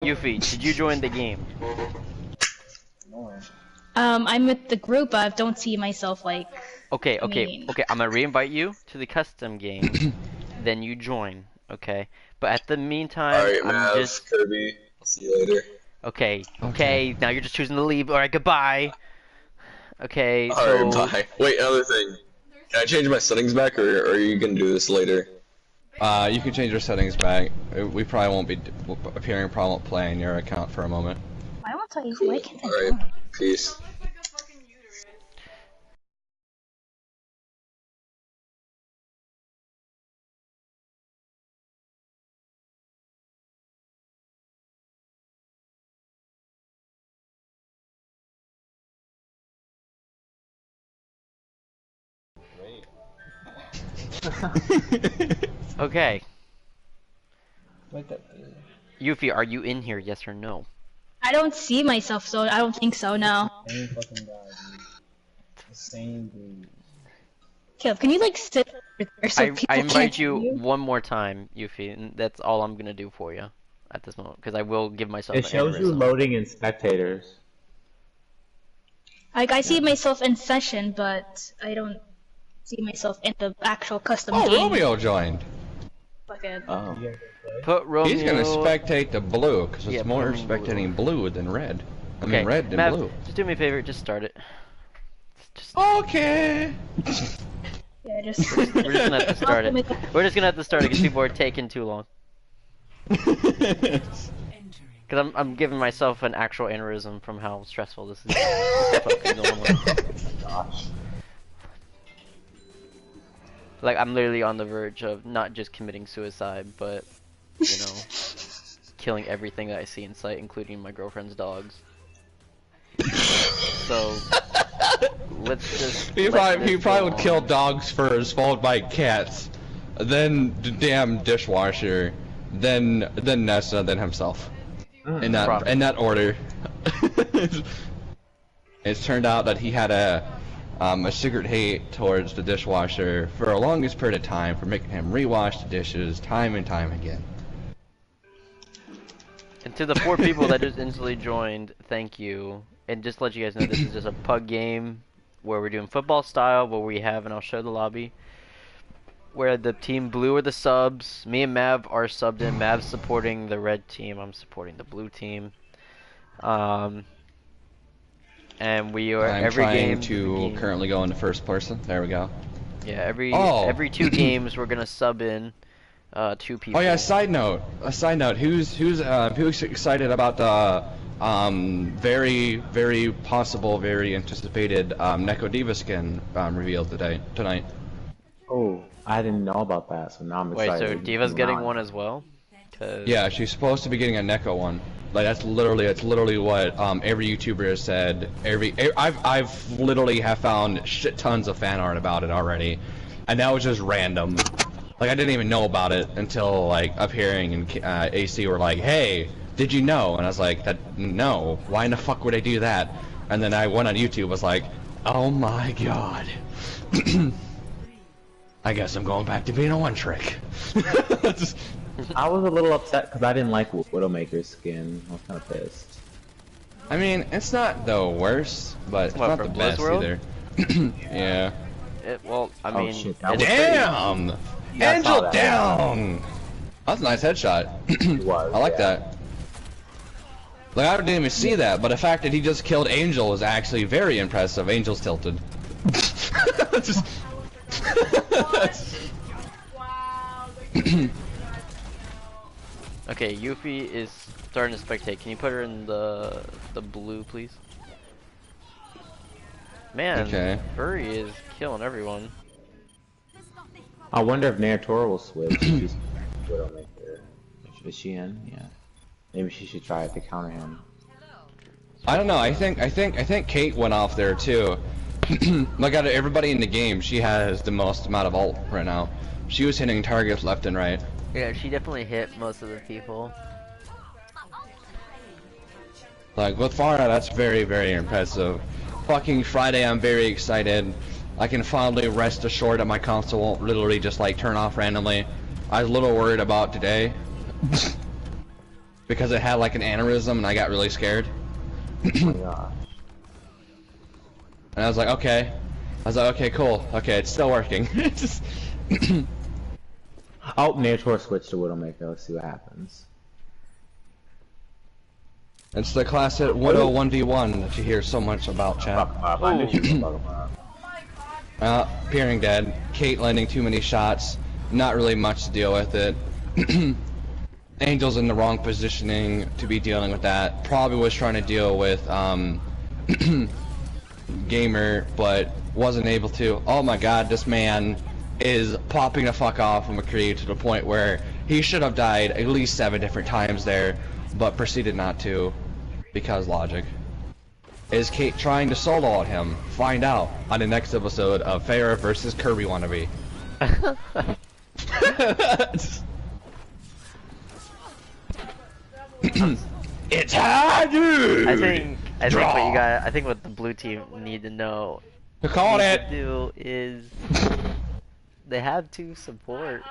Yuffie, did you join the game? I'm with the group, but I don't see myself like. Okay. I'm gonna reinvite you to the custom game. Then you join, okay? But at the meantime, Alright, I'm Mav, just. Kirby, I'll see you later. Okay. Now you're just choosing to leave. Alright, goodbye. Okay, Alright, bye. Wait, another thing. Can I change my settings back, or are you gonna do this later? You can change your settings back. We probably won't be appearing. Probably won't play in your account for a moment. Why won't I? Cool. Why can't I Alright, join? peace. Okay. Yuffie, are you in here? Yes or no? I don't see myself, so I don't think so. No. Same fucking guy, dude. The same dude. Caleb, can you like sit over there so people I can't invite see you you? one more time, Yuffie, and that's all I'm gonna do for you at this moment, because I will give myself. It shows you loading in spectators. Like I see myself in session, but I don't see myself in the actual custom Oh, game. Romeo joined. Fucking. Oh. Put Romeo. He's gonna spectate the blue because it's Yeah, more put him in spectating blue than red. I Okay, mean red than Mav, blue. just do me a favor, just start it. Just, Okay. Yeah, just. we're just gonna have to start it. We're just gonna have to start it because people are taking too long. Because I'm giving myself an actual aneurysm from how stressful this is. Fucking going on. Like I'm literally on the verge of not just committing suicide, but you know, killing everything that I see in sight, including my girlfriend's dogs. So let's just. He probably would kill dogs first, followed by cats, then the damn dishwasher, then Nessa, then himself. In that order. It's turned out that he had a secret hate towards the dishwasher for the longest period of time for making him rewash the dishes time and time again. And to the 4 people that just instantly joined, thank you. And just to let you guys know, this is just a pug game where we're doing football style, where we have, and I'll show the lobby, where the team blue are the subs. Me and Mav are subbed in. Mav's supporting the red team. I'm supporting the blue team. And we are I'm every trying game to currently go into first person. There we go. Yeah, every 2 games we're gonna sub in 2 people. Oh yeah, side note. Who's excited about the very possible, very anticipated Neko Diva skin revealed tonight? Oh, I didn't know about that, so now I'm Wait, excited. so Diva's getting one as well? Yeah, she's supposed to be getting a Neko one. Like that's literally what every YouTuber has said. I've literally have found shit tons of fan art about it already, and that was just random. Like I didn't even know about it until like Uphearing and AC were like, "Hey, did you know?" And I was like, "No, why in the fuck would I do that?" And then I went on YouTube, was like, "Oh my god." I guess I'm going back to being a one trick. I was a little upset because I didn't like Widowmaker's skin. I was kind of pissed. I mean, it's not the worst, but it's not the best either. Yeah. Well, I mean, shit, damn! Angel down! That's a nice headshot. I like that. Like, I didn't even see that, but the fact that he just killed Angel was actually very impressive. Angel's tilted. Just... Okay, Yuffie is starting to spectate. Can you put her in the blue, please? Man, okay. Furry is killing everyone. I wonder if Naruto will switch. She's Widowmaker. Is she in? Yeah. Maybe she should try it to counter him. I don't know. I think Kate went off there too. Like out of everybody in the game, she has the most amount of ult right now. She was hitting targets left and right. Yeah, she definitely hit most of the people. Like with Pharah, that's very impressive. Fucking Friday, I'm very excited. I can finally rest assured that my console won't literally just like turn off randomly. I was a little worried about today. because it had like an aneurysm and I got really scared. Oh my gosh. And I was like, okay. I was like, okay, cool. Okay, it's still working. It's just Oh, Nator switched to Widowmaker. Let's see what happens. It's the classic Widow 1v1 that you hear so much about, chat. I knew she was gonna bug him. Peering dead. Kate landing too many shots. Not really much to deal with it. Angel's in the wrong positioning to be dealing with that. Probably was trying to deal with Gamer, but wasn't able to. Oh my god, this man is popping the fuck off from McCree to the point where he should have died at least 7 different times there, but proceeded not to, because logic. Is Kate trying to solo at him? Find out on the next episode of Farrah versus Kirby Wannabe. It's hard, dude. I think what you got. I think what the blue team need to know. Call it. To do is they have 2 support.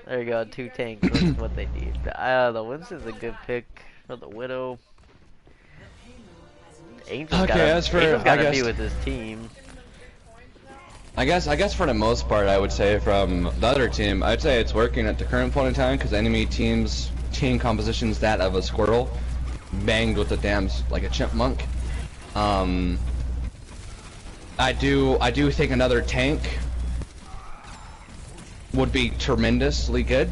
There you go, 2 tanks. That's what they need. The Winston's a good pick for the Widow. Angel's gotta be with his team. I guess for the most part, I would say from the other team, I'd say it's working at the current point in time because enemy teams' team composition's that of a squirrel, banged with a damn like a chipmunk. I do think another tank would be tremendously good.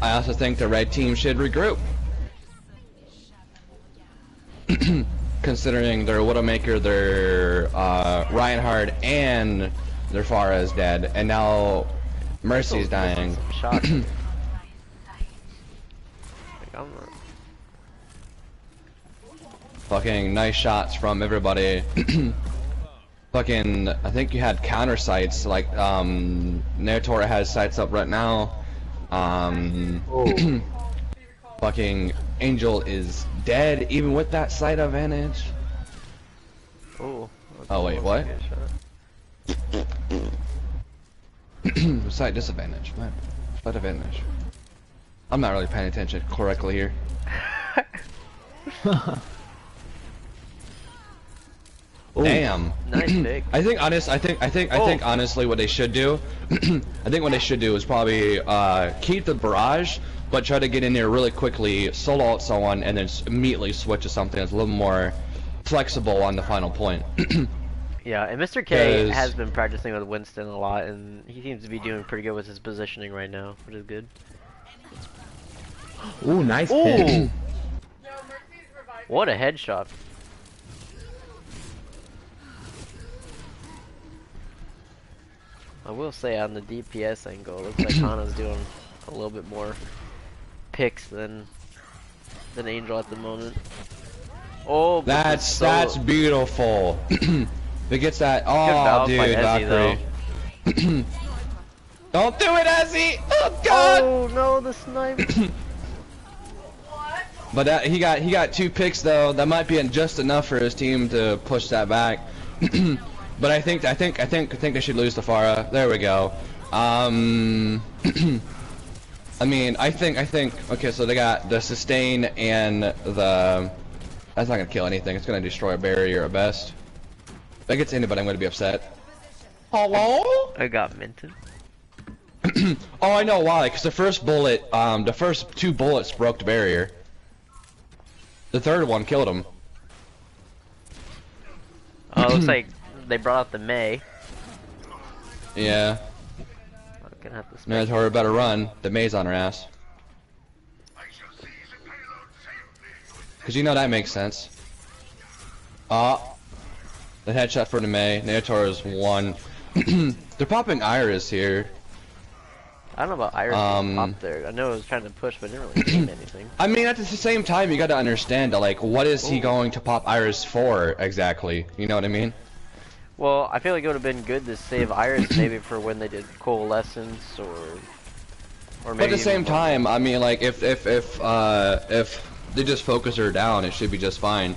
I also think the red team should regroup. Considering their Widowmaker, their Reinhardt, and their Pharah is dead, and now Mercy's dying. Fucking nice shots from everybody. Fucking, I think you had counter sights, like, Naotora has sights up right now. Fucking Angel is dead, even with that sight advantage. Oh wait, what? Sight disadvantage, man. Sight advantage. I'm not really paying attention correctly here. Damn. Nice pick. I think honestly what they should do, I think what they should do is probably keep the barrage, but try to get in there really quickly, solo out someone, and then immediately switch to something that's a little more flexible on the final point. Yeah, and Mr. K has been practicing with Winston a lot, and he seems to be doing pretty good with his positioning right now, which is good. Ooh, nice pick. What a headshot. I will say on the DPS angle, it looks like Hana's doing a little bit more picks than Angel at the moment. Oh, that's beautiful. It gets that. Oh, dude, Valkyrie. Don't do it, Ezzy! Oh God! Oh no, the sniper. But he got 2 picks though. That might be just enough for his team to push that back. But I think they should lose to Pharah. There we go. I mean, I think. Okay, so they got the sustain and the. That's not gonna kill anything. It's gonna destroy a barrier at best. If that gets anybody, I'm gonna be upset. Hello? I got minted. Oh, I know why. Because the first bullet, the first 2 bullets broke the barrier. The third one killed him. Oh, it looks like they brought out the Mei. Yeah. I'm gonna have to Minotaur better run. The Mei's on her ass. Cause you know that makes sense. The headshot for the Mei. Minotaur is 1. They're popping Iris here. I don't know about Iris being popped there. I know it was trying to push, but it didn't really mean anything. I mean, at the same time, you gotta understand that, like, what is he going to pop Iris for, exactly? You know what I mean? Well, I feel like it would have been good to save Iris maybe for when they did Coalescence or maybe. But at the same time, I mean, like, if they just focus her down, it should be just fine.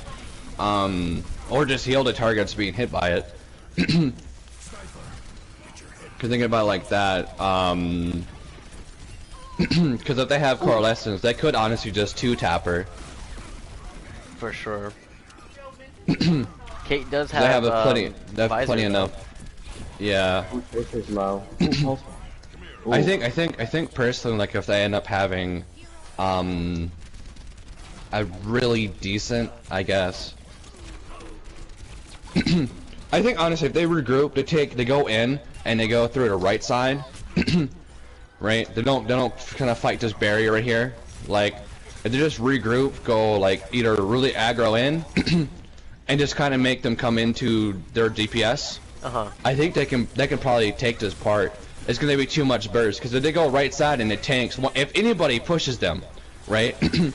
Or just heal the targets being hit by it. Cause thinking about it like that, Because if they have Coalescence, they could honestly just 2-tap her. For sure. Kate does They have, have plenty. They have visor, plenty though. enough. Yeah. This is low. Ooh. I think personally, like if they end up having, a really decent, I guess. I think honestly, if they regroup, they go in and they go through the right side, right? They don't kind of fight this barrier right here. Like, if they just regroup, go like either really aggro in, and just kind of make them come into their DPS. I think they can probably take this part. It's gonna be too much burst because if they go right side and it tanks, if anybody pushes them, right? It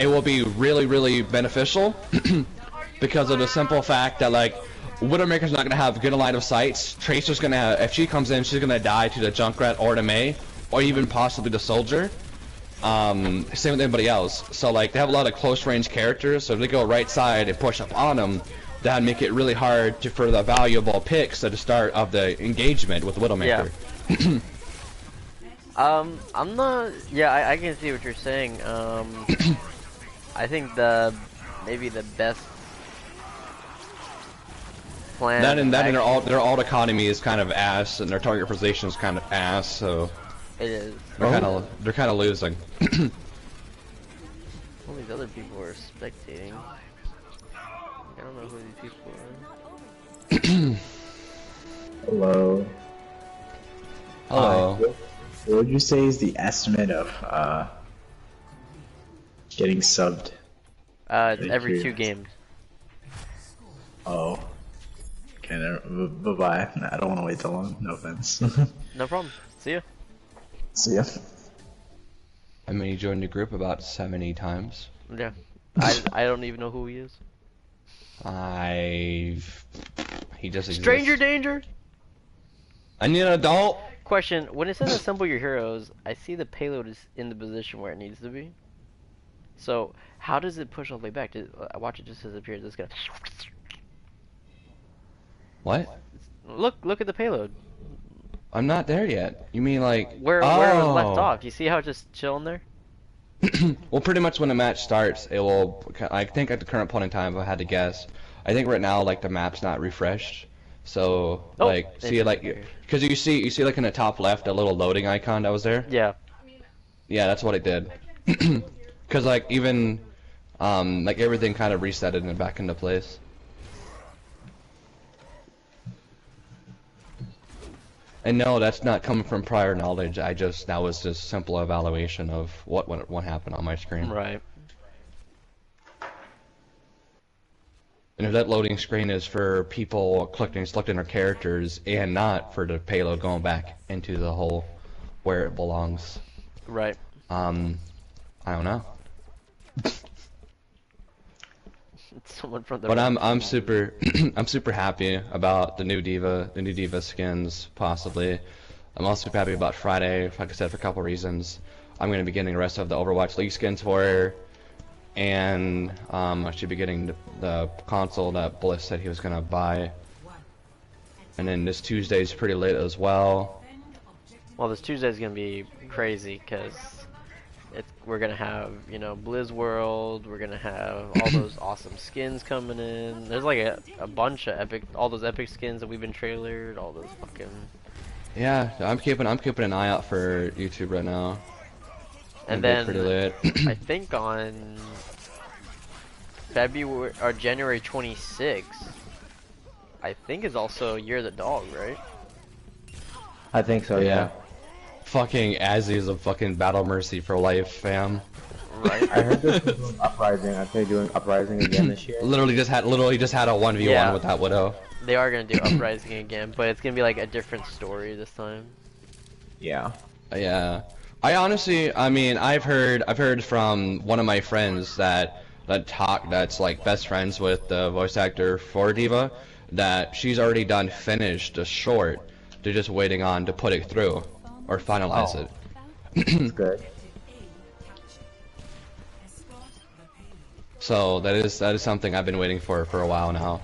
will be really beneficial. Because of the simple fact that, like, Widowmaker's not gonna have good line of sight. Tracer's gonna have, if she comes in, she's gonna die to the Junkrat or the Mei, or even possibly the Soldier. Same with anybody else. So, like, they have a lot of close range characters, so if they go right side and push up on them, that'd make it really hard for the valuable picks at the start of the engagement with Widowmaker. Yeah. I'm not. Yeah, I can see what you're saying. I think maybe the best plan. That and their alt economy is kind of ass, and their target position is kind of ass. So it is. They're kind of losing. All these other people are spectating. I don't know who these people are. Hello. Hello. What would you say is the estimate of getting subbed? It's every you. 2 games. Oh. Okay, bye bye. I don't want to wait that long. No offense. No problem. See ya. See ya. I mean, he joined the group about 70 times. Yeah. I don't even know who he is. He just exists. Stranger danger. I need an adult. Question: when it says assemble your heroes, I see the payload is in the position where it needs to be. So how does it push all the way back? Watch it just disappear. This guy. What? Look at the payload. I'm not there yet. You mean like Where it was left off? You see how it's just chilling there? Well, pretty much when the match starts, it will. I think at the current point in time, if I had to guess, I think right now like the map's not refreshed. So like see like because you see like in the top left a little loading icon that was there. Yeah. Yeah, that's what it did. Because like even like everything kind of resetted and back into place. And no, that's not coming from prior knowledge. That was just simple evaluation of what happened on my screen. Right. And if that loading screen is for people selecting their characters and not for the payload going back into the hole where it belongs. Right. I don't know. Someone from the. But I'm super I'm super happy about the new D.Va skins possibly. I'm also super happy about Friday, like I said, for a couple reasons. I'm gonna be getting the rest of the Overwatch League skins for her, and I should be getting the console that Bliss said he was gonna buy. And then this Tuesday's pretty lit as well. Well, this Tuesday's gonna be crazy because we're gonna have, you know, Blizz World. We're gonna have all those awesome skins coming in. There's like a bunch of all those epic skins that we've been trailered. All those fucking. Yeah, I'm keeping an eye out for YouTube right now. And then pretty lit. I think on February or January 26th, I think is also Year of the Dog, right? I think so, yeah. Fucking Azzy is a fucking battle mercy for life, fam. Right. I heard they're doing Uprising. Are they doing Uprising again this year? Literally just had a 1v1 with that Widow. They are gonna do Uprising again, but it's gonna be like a different story this time. Yeah. Yeah. I honestly, I mean, I've heard from one of my friends that's like best friends with the voice actor for D.Va, that she's already finished a short. They're just waiting on to put it through or finalize it. That's good. So that is something I've been waiting for a while now.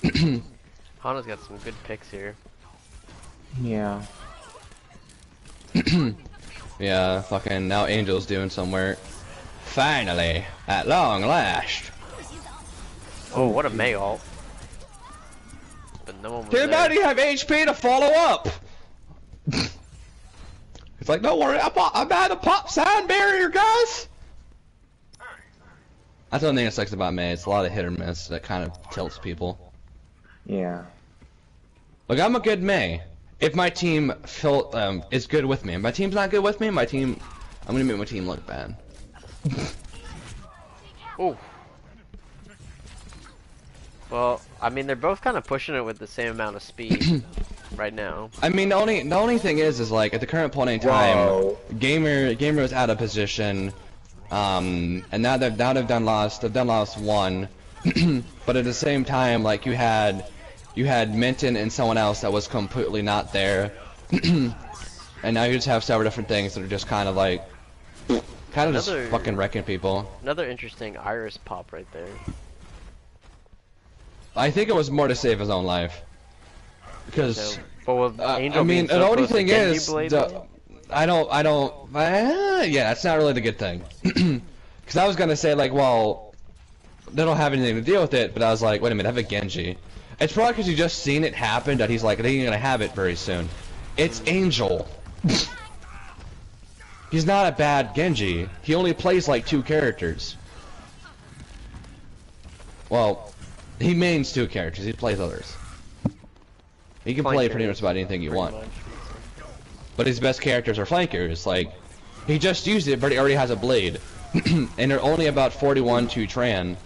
Hana's got some good picks here. Yeah. Yeah, fucking now Angel's doing some work. Finally, at long last. Oh, what a May ult. But no one was Too bad there. you have HP to follow up. It's like, don't worry, I'm at the pop sound barrier, guys. That's one thing that sucks about May. It's a lot of hit or miss that kind of tilts people. Yeah. Look, I'm a good May. If my team is good with me, if my team's not good with me, I'm gonna make my team look bad. Oh. Well, I mean, they're both kind of pushing it with the same amount of speed right now. I mean, the only thing is like at the current point in time, Whoa. Gamer is out of position, and now they've done lost one, but at the same time, like you had Minton and someone else that was completely not there, and now you just have several different things that are just kind of like, just fucking wrecking people. Another interesting Iris pop right there. I think it was more to save his own life, because. So, but with Angel I mean, being so the only close to thing Genji is, Blade, yeah, that's not really the good thing. Because I was gonna say like, well, they don't have anything to deal with it, but I was like, wait a minute, I have a Genji. It's probably because you just seen it happen that he's like, they ain't gonna have it very soon. It's Angel. He's not a bad Genji. He only plays like 2 characters. Well, he mains 2 characters. He plays others. He can play pretty much about anything you want. But his best characters are flankers. Like, he just used it, but he already has a blade. And they're only about 41 to Tran.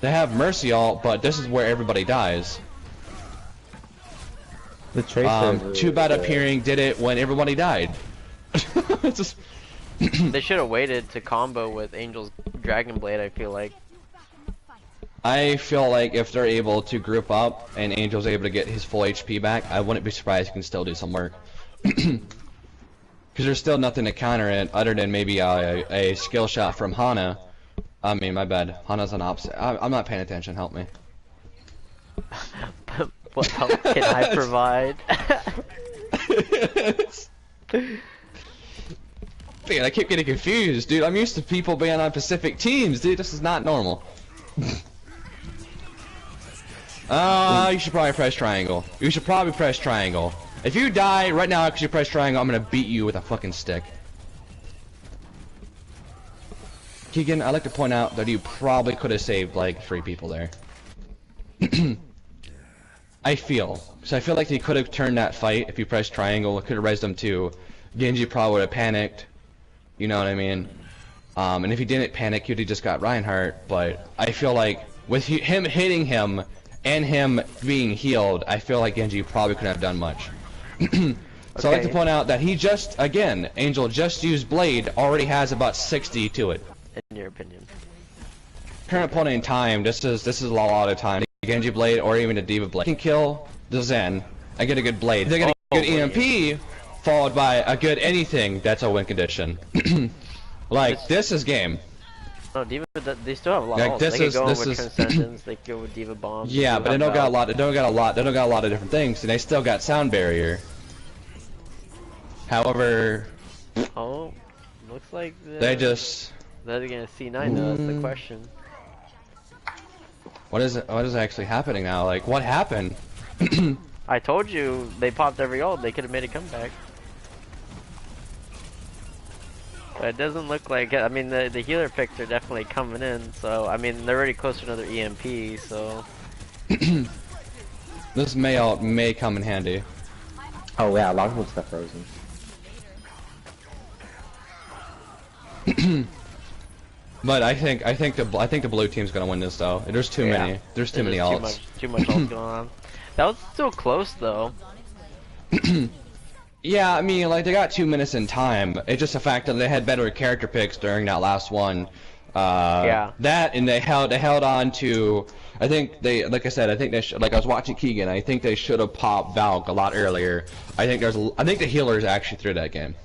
They have Mercy ult, but this is where everybody dies. The Tracer. Too bad appearing did it when everybody died. It's just... they should have waited to combo with Angel's Dragon Blade, I feel like. I feel like if they're able to group up and Angel's able to get his full HP back, I wouldn't be surprised he can still do some work. Because there's still nothing to counter it other than maybe a skill shot from Hana. I mean, my bad. Hana's an opposite. I'm not paying attention. Help me. What help can I provide? Man, I keep getting confused, dude. I'm used to people being on Pacific teams, dude. This is not normal. You should probably press triangle. You should probably press triangle. If you die right now because you press triangle, I'm gonna beat you with a fucking stick. Keegan, I'd like to point out that you probably could have saved like 3 people there. I feel. So I feel like he could have turned that fight if you pressed triangle. It could have rezzed them too. Genji probably would have panicked. You know what I mean? And if he didn't panic, he'd have just got Reinhardt. But I feel like with him hitting him and him being healed, I feel like Genji probably couldn't have done much. So I'd like to point out that he just, again, Angel just used Blade, already has about 60 to it. In your opinion. Current point in time, this is a lot of time. Genji Blade or even a D.Va Blade can kill the Zen. I get a good Blade. They get a good EMP, followed by a good anything. That's a win condition. Like this is game. No, D.Va, they still have a lot Like, of ults. this They could is- go in this with is- Transcendence, they could go with D.Va Bomb. Yeah, but they don't got a lot. They don't got a lot of different things, and they still got sound barrier. However, Oh, looks like they just. they're gonna C9 though, that's the question. What is it? What is actually happening now? Like, what happened? I told you, they popped every ult, they could have made a comeback. But it doesn't look like it. I mean, the healer picks are definitely coming in, so, I mean, they're already close to another EMP, so... This may come in handy. Oh yeah, a lot of people got frozen. But I think the blue team's gonna win this though. There's too many. There's too many ults. Too much ult going on. That was still close though. Yeah, I mean, like they got 2 minutes in time. It's just a fact that they had better character picks during that last one. Yeah. That and they held on to. I think they, like I said, I think they like I was watching Keegan. I think they should have popped Valk a lot earlier. I think the healers actually threw that game.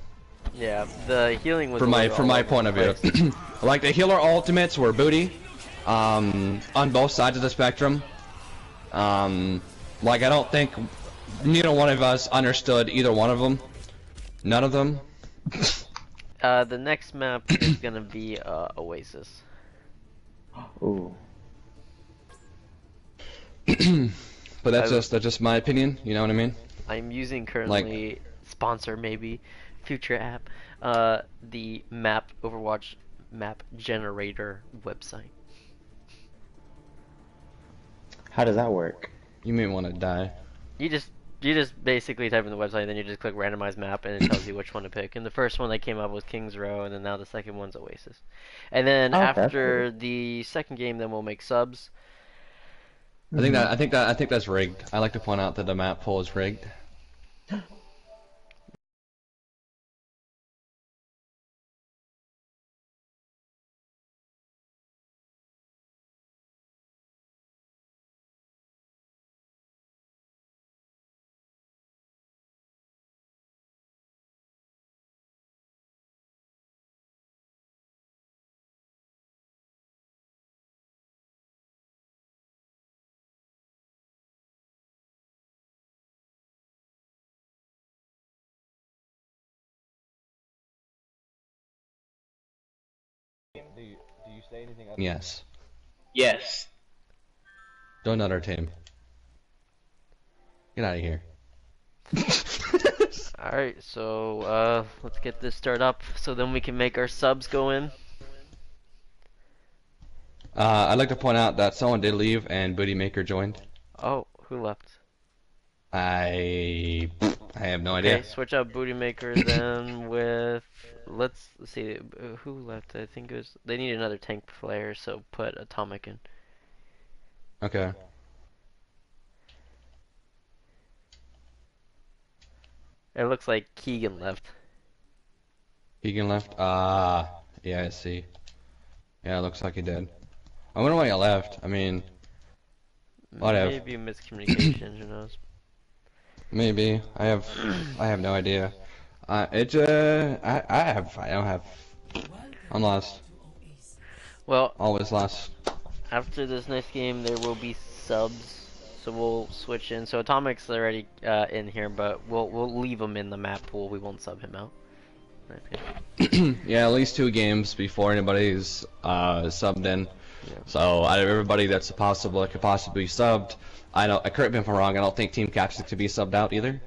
Yeah, the healing was From my point of view. Like the healer ultimates were booty, on both sides of the spectrum. Like I don't think neither one of us understood either one of them. None of them. The next map is gonna be Oasis. Ooh. But that's just my opinion. You know what I mean? I'm using currently sponsor maybe future app the Overwatch map generator website. How does that work? You may want to die. You just basically type in the website, then you just click randomize map, and it tells you which one to pick. And the first one that came up was Kings Row, and then now the second one's Oasis. And then after the second game, then we'll make subs. I think that's rigged. I like to point out that the map pool is rigged. Do you say anything else? Yes. Yes. Don't another team. Get out of here. Alright, so let's get this started up so then we can make our subs go in. I'd like to point out that someone did leave and Booty Maker joined. Oh, who left? I have no idea. Okay, switch out Booty Maker then with, let's see, who left? I think it was, they need another tank player, so put Atomic in. Okay. It looks like Keegan left. Keegan left? Yeah, I see. Yeah, it looks like he did. I wonder why he left. I mean, whatever. Maybe miscommunication, who knows? Maybe. I have no idea. I'm lost. Well, Always lost. after this next game, there will be subs, so we'll switch in. So Atomic's already in here, but we'll leave him in the map pool. We won't sub him out. Okay. Yeah, at least 2 games before anybody's subbed in. Yeah. So out of everybody that's possible that could possibly be subbed, correct me if I'm wrong. I don't think team captains could be subbed out either.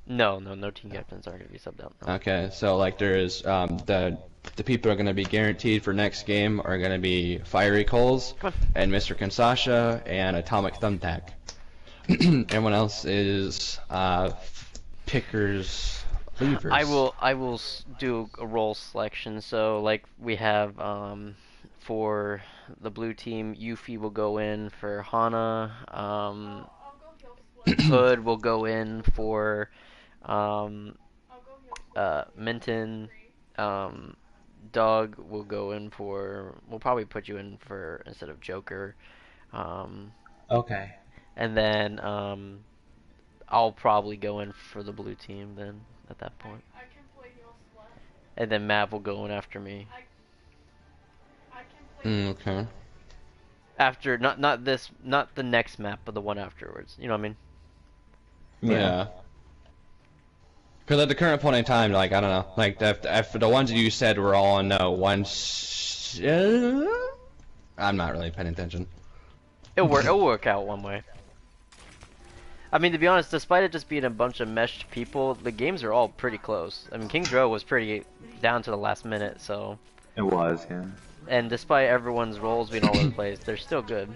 No team captains are gonna be subbed out. No. Okay, so like there's the people are gonna be guaranteed for next game are gonna be Fiery Coals and Mr. Kansasha and Atomic Thumbtack. Everyone else is pickers, leavers. I will do a role selection. So like we have for the blue team, Yuffie will go in for Hana. Hood will go in for Minton. Doug will go in for. We'll probably put you in for instead of Joker. Okay. And then I'll probably go in for the blue team then at that point. And then Mav will go in after me. Okay. After not the next map, but the one afterwards. You know what I mean? Yeah. Because at the current point in time, like I don't know, like if the ones that you said were all on ones, I'm not really paying attention. It'll work out one way. I mean, to be honest, despite it just being a bunch of meshed people, the games are all pretty close. I mean, Kings Row was pretty down to the last minute, so. It was, yeah. And despite everyone's roles being all over the place, they're still good.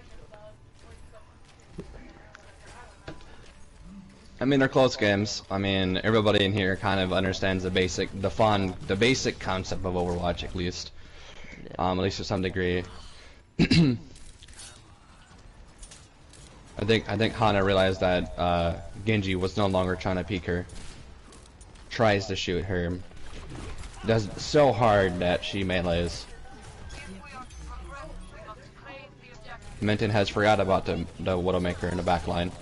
I mean, they're close games. I mean, everybody in here kind of understands the basic concept of Overwatch, at least. Yeah. At least to some degree. I think Hana realized that Genji was no longer trying to peek her. Tries to shoot her. Does it so hard that she melees. Minton has forgot about the Widowmaker in the back line.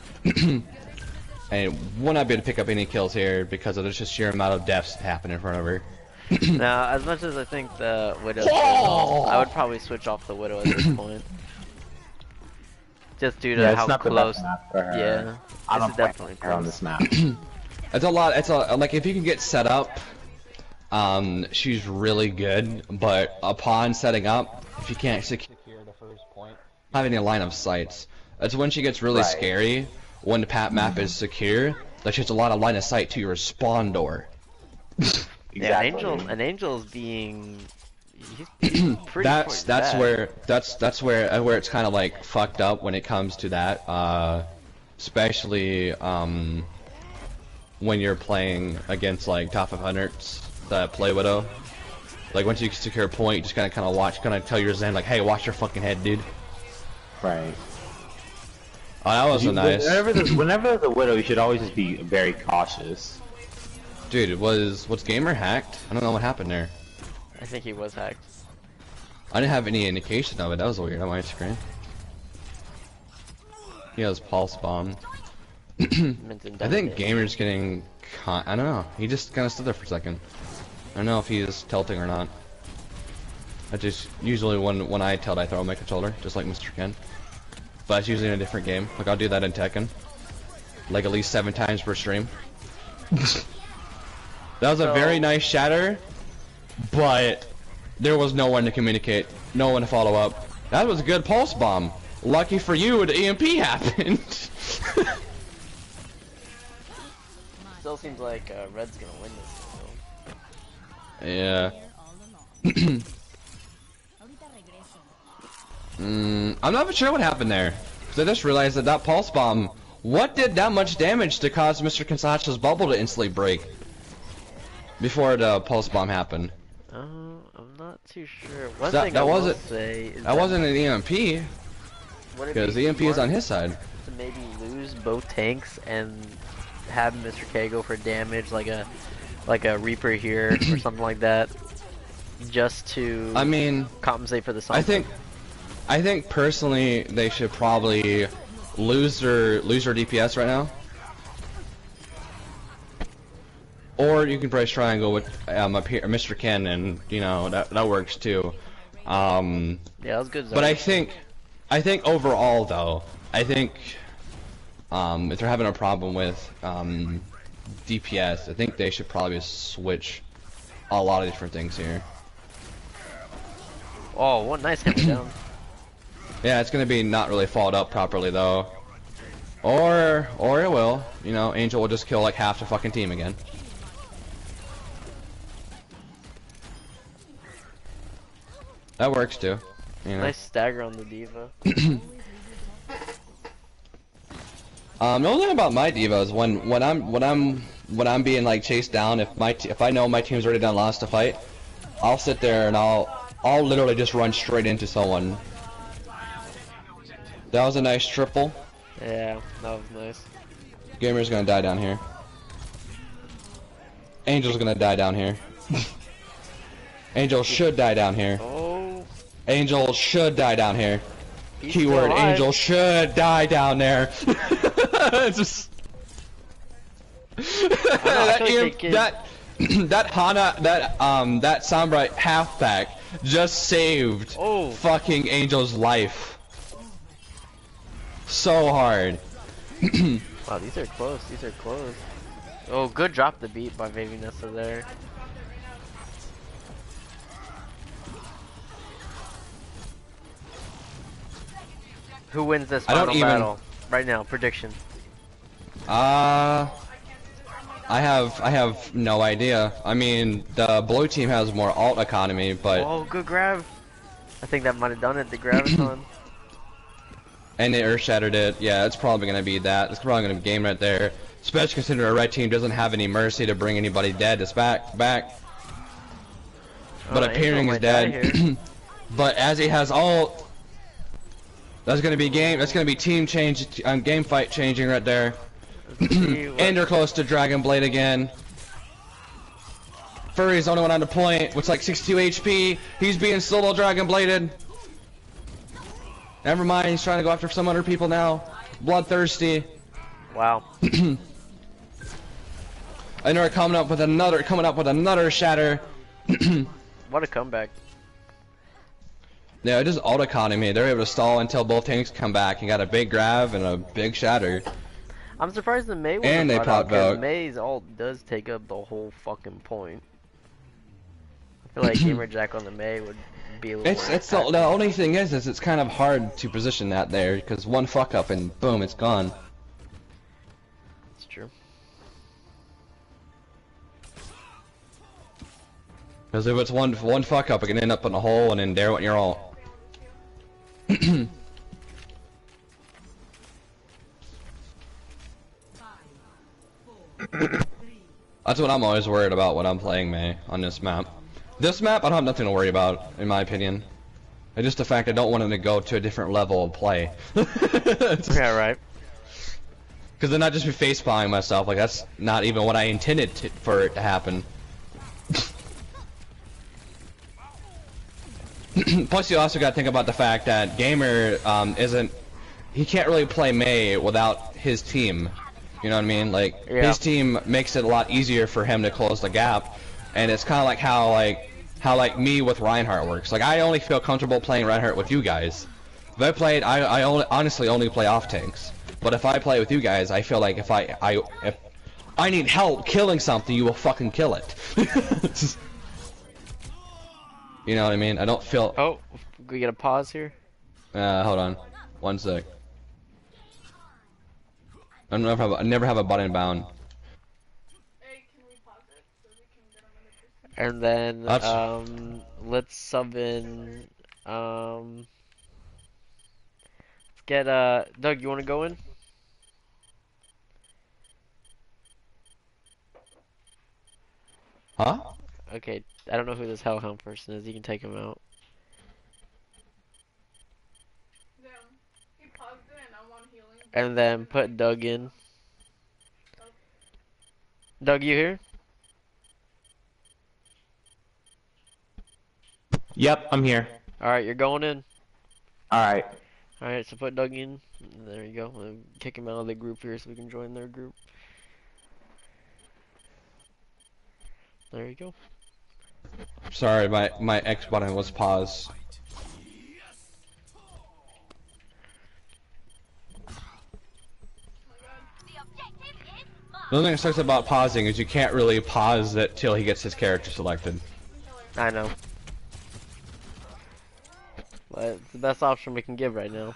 And will not be able to pick up any kills here because of the just sheer amount of deaths that happen in front of her. Now, as much as I think the Widow's I would probably switch off the Widow at this point. Just due to how close. Yeah, I this don't is definitely her on this map. It's a lot. It's like if you can get set up she's really good, but upon setting up, if you can't secure the first point, having a line of sights, that's when she gets really scary. When the map is secure, like she has a lot of line of sight to your spawn door. Yeah, an angel's being. He's pretty. that's where it's kind of like fucked up when it comes to that, especially when you're playing against like top 500s that play Widow. Like once you secure a point, you just kind of watch, kind of tell your Zen like, hey, watch your fucking head, dude. Right. Oh, that was nice. Whenever the Widow, you should always just be very cautious. Dude, was Gamer hacked? I don't know what happened there. I think he was hacked. I didn't have any indication of it. That was weird on my screen. He has pulse bomb. I think Gamer's getting I don't know. He just kind of stood there for a second. I don't know if he is tilting or not. I just usually when I tilt, I throw my controller, just like Mr. Ken. But it's usually in a different game. Like I'll do that in Tekken, like at least 7 times per stream. That was a very nice shatter, but there was no one to communicate, no one to follow up. That was a good pulse bomb. Lucky for you, the EMP happened. Still seems like Red's gonna win this. So. Yeah. I'm not sure what happened there. Cause I just realized that pulse bomb. What did that much damage to cause Mr. Kansachi's bubble to instantly break before the pulse bomb happened? I'm not too sure. One thing I will say is that wasn't an EMP. Because the EMP is on his side. To maybe lose both tanks and have Mr. K go for damage, like a Reaper here or something like that, just to compensate for the something. I think personally they should probably lose their DPS right now. Or you can press triangle with up here, Mr. Ken, and you know that works too. Yeah, that was good. But I think overall though, I think if they're having a problem with DPS, I think they should probably switch a lot of different things here. Oh, one nice hammer down. Yeah, it's gonna be not really followed up properly though. Or it will. You know, Angel will just kill like half the fucking team again. That works too. You know. Nice stagger on the diva. The only thing about my diva is when I'm being like chased down, if I know my team's already done lost a fight, I'll sit there and I'll literally just run straight into someone. That was a nice triple. Yeah, that was nice. Gamer's gonna die down here. Angel's gonna die down here. Angel should die down here. Oh. Angel should die down here. He's Keyword Angel should die down there. Just that Hana, that Sombra halfback just saved fucking Angel's life. So hard. Wow, these are close. These are close. Oh, good drop the beat by Baby Nessa there. Who wins this final battle right now? Prediction. I have no idea. I mean, the blue team has more alt economy, but oh, good grab. I think that might have done it. The graviton. And they earth shattered it. Yeah, it's probably gonna be that. It's probably gonna be game right there. Especially considering our red team doesn't have any mercy to bring anybody dead. It's back. But appearing is dead. But as he has ult, that's gonna be game. That's gonna be team change. Game fight changing right there. And they're close to Dragon Blade again. Furry's the only one on the point with like 62 HP. He's being solo Dragon Bladed. Never mind, he's trying to go after some other people now. Bloodthirsty. Wow. And they're coming up with another shatter. What a comeback. Yeah, it is alt economy. They're able to stall until both tanks come back and got a big grab and a big shatter. I'm surprised the Mei wasn't and they brought out, popped out. Mei's ult does take up the whole fucking point. feel like Gamer Jack on the May would be a little more It's the only thing is it's kind of hard to position that there because one fuck up and boom, it's gone. It's true. Because if it's one fuck up, it can end up in a hole and then there went your ult. That's what I'm always worried about when I'm playing Mei on this map. This map, I don't have nothing to worry about, in my opinion. It's just the fact I don't want him to go to a different level of play. Yeah, right. Because then I'd just be facepalming myself, like that's not even what I intended for it to happen. Plus you also gotta think about the fact that Gamer he can't really play Mei without his team. You know what I mean? Like, his team makes it a lot easier for him to close the gap. And it's kinda like how me with Reinhardt works. Like, I only feel comfortable playing Reinhardt with you guys. If I played, I honestly only play off tanks. But if I play with you guys, I feel like if I need help killing something, you will fucking kill it. You know what I mean? I don't feel... Oh, we get a pause here? Hold on. 1 sec. I never have a button bound. And then, let's sub in, let's get, Doug, you wanna go in? Huh? Okay, I don't know who this Hellhound person is, you can take him out. And then put Doug in. Doug, you here? Yep, I'm here. Alright, you're going in. Alright. Alright, so put Doug in. There you go. We'll kick him out of the group here so we can join their group. There you go. Sorry, my X button was paused. The only thing that sucks about pausing is you can't really pause it till he gets his character selected. I know. But it's the best option we can give right now.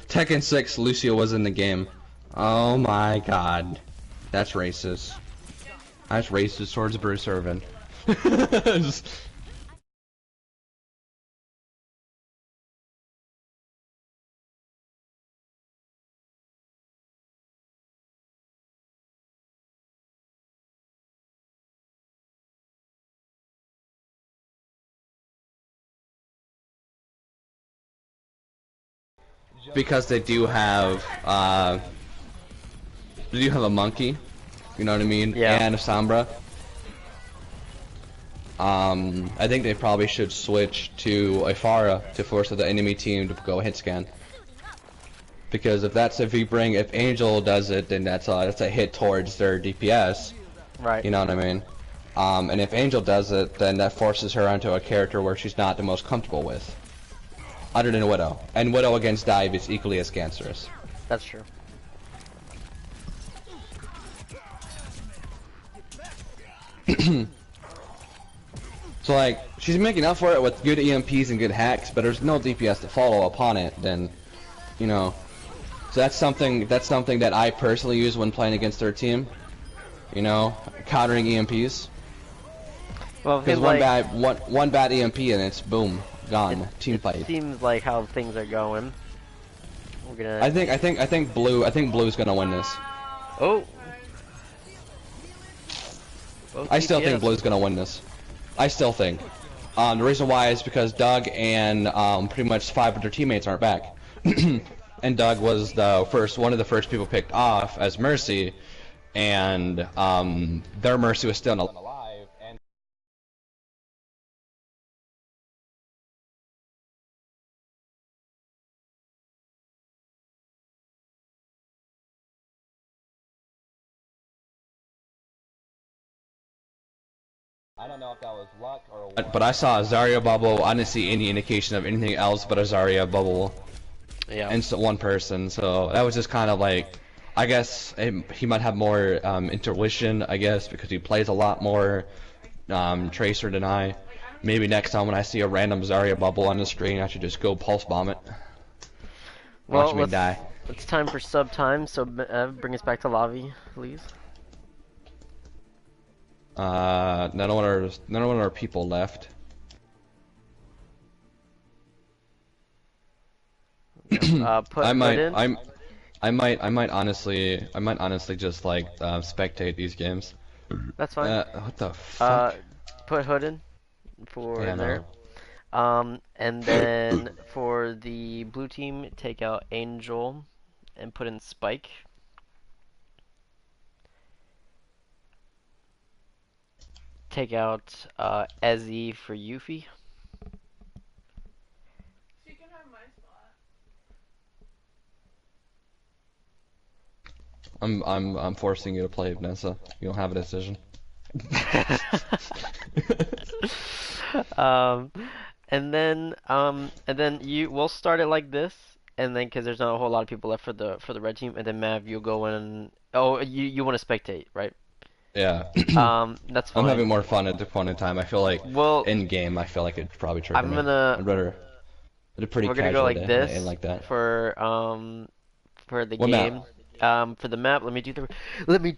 Tekken 6, Lucio was in the game. Oh my god. That's racist. That's racist towards Bruce Irvin. Because they do have a monkey, you know what I mean? Yeah. And a Sombra. I think they probably should switch to a Pharah to force the enemy team to go hit scan. Because if Angel does it, then that's a hit towards their DPS. Right. You know what I mean? And if Angel does it, then that forces her onto a character where she's not the most comfortable with. Other than Widow. And Widow against Dive is equally as cancerous. That's true. So like, she's making up for it with good EMPs and good hacks, but there's no DPS to follow upon it, then, you know. So that's something that I personally use when playing against their team. You know, countering EMPs. Well, because one bad EMP and it's boom. Gone. Team fight. Seems like how things are going. We're gonna. I think Blue's gonna win this. Oh. I still think Blue's gonna win this. I still think. The reason why is because Doug and pretty much 5 of their teammates aren't back. And Doug was one of the first people picked off as Mercy, and their Mercy was still alive. And I don't know if that was luck or what. But I saw a Zarya bubble. I didn't see any indication of anything else but a Zarya bubble. Yeah. And so one person. So that was just kind of like, I guess he might have more intuition, I guess, because he plays a lot more Tracer than I. Maybe next time when I see a random Zarya bubble on the screen, I should just go pulse bomb it. Watch me die. It's time for sub time, so bring us back to Lavi, please. None of our people left. Put I in. might honestly just like spectate these games. That's fine. What the fuck? Put Hood in for Yeah, there. And then for the blue team, take out Angel and put in Spike. Take out Ezzy for Yuffie. She can have my spot. I'm forcing you to play Vanessa. You don't have a decision. And then we'll start it like this, and then because there's not a whole lot of people left for the red team, and then Mav, you'll go in. Oh, you want to spectate, right? Yeah. That's fine. I'm having more fun at the point in time. I feel like in game, I feel like it'd probably trigger me. I'd rather a pretty we're gonna casual go like day, this and like that. for the What game. map? For the map, let me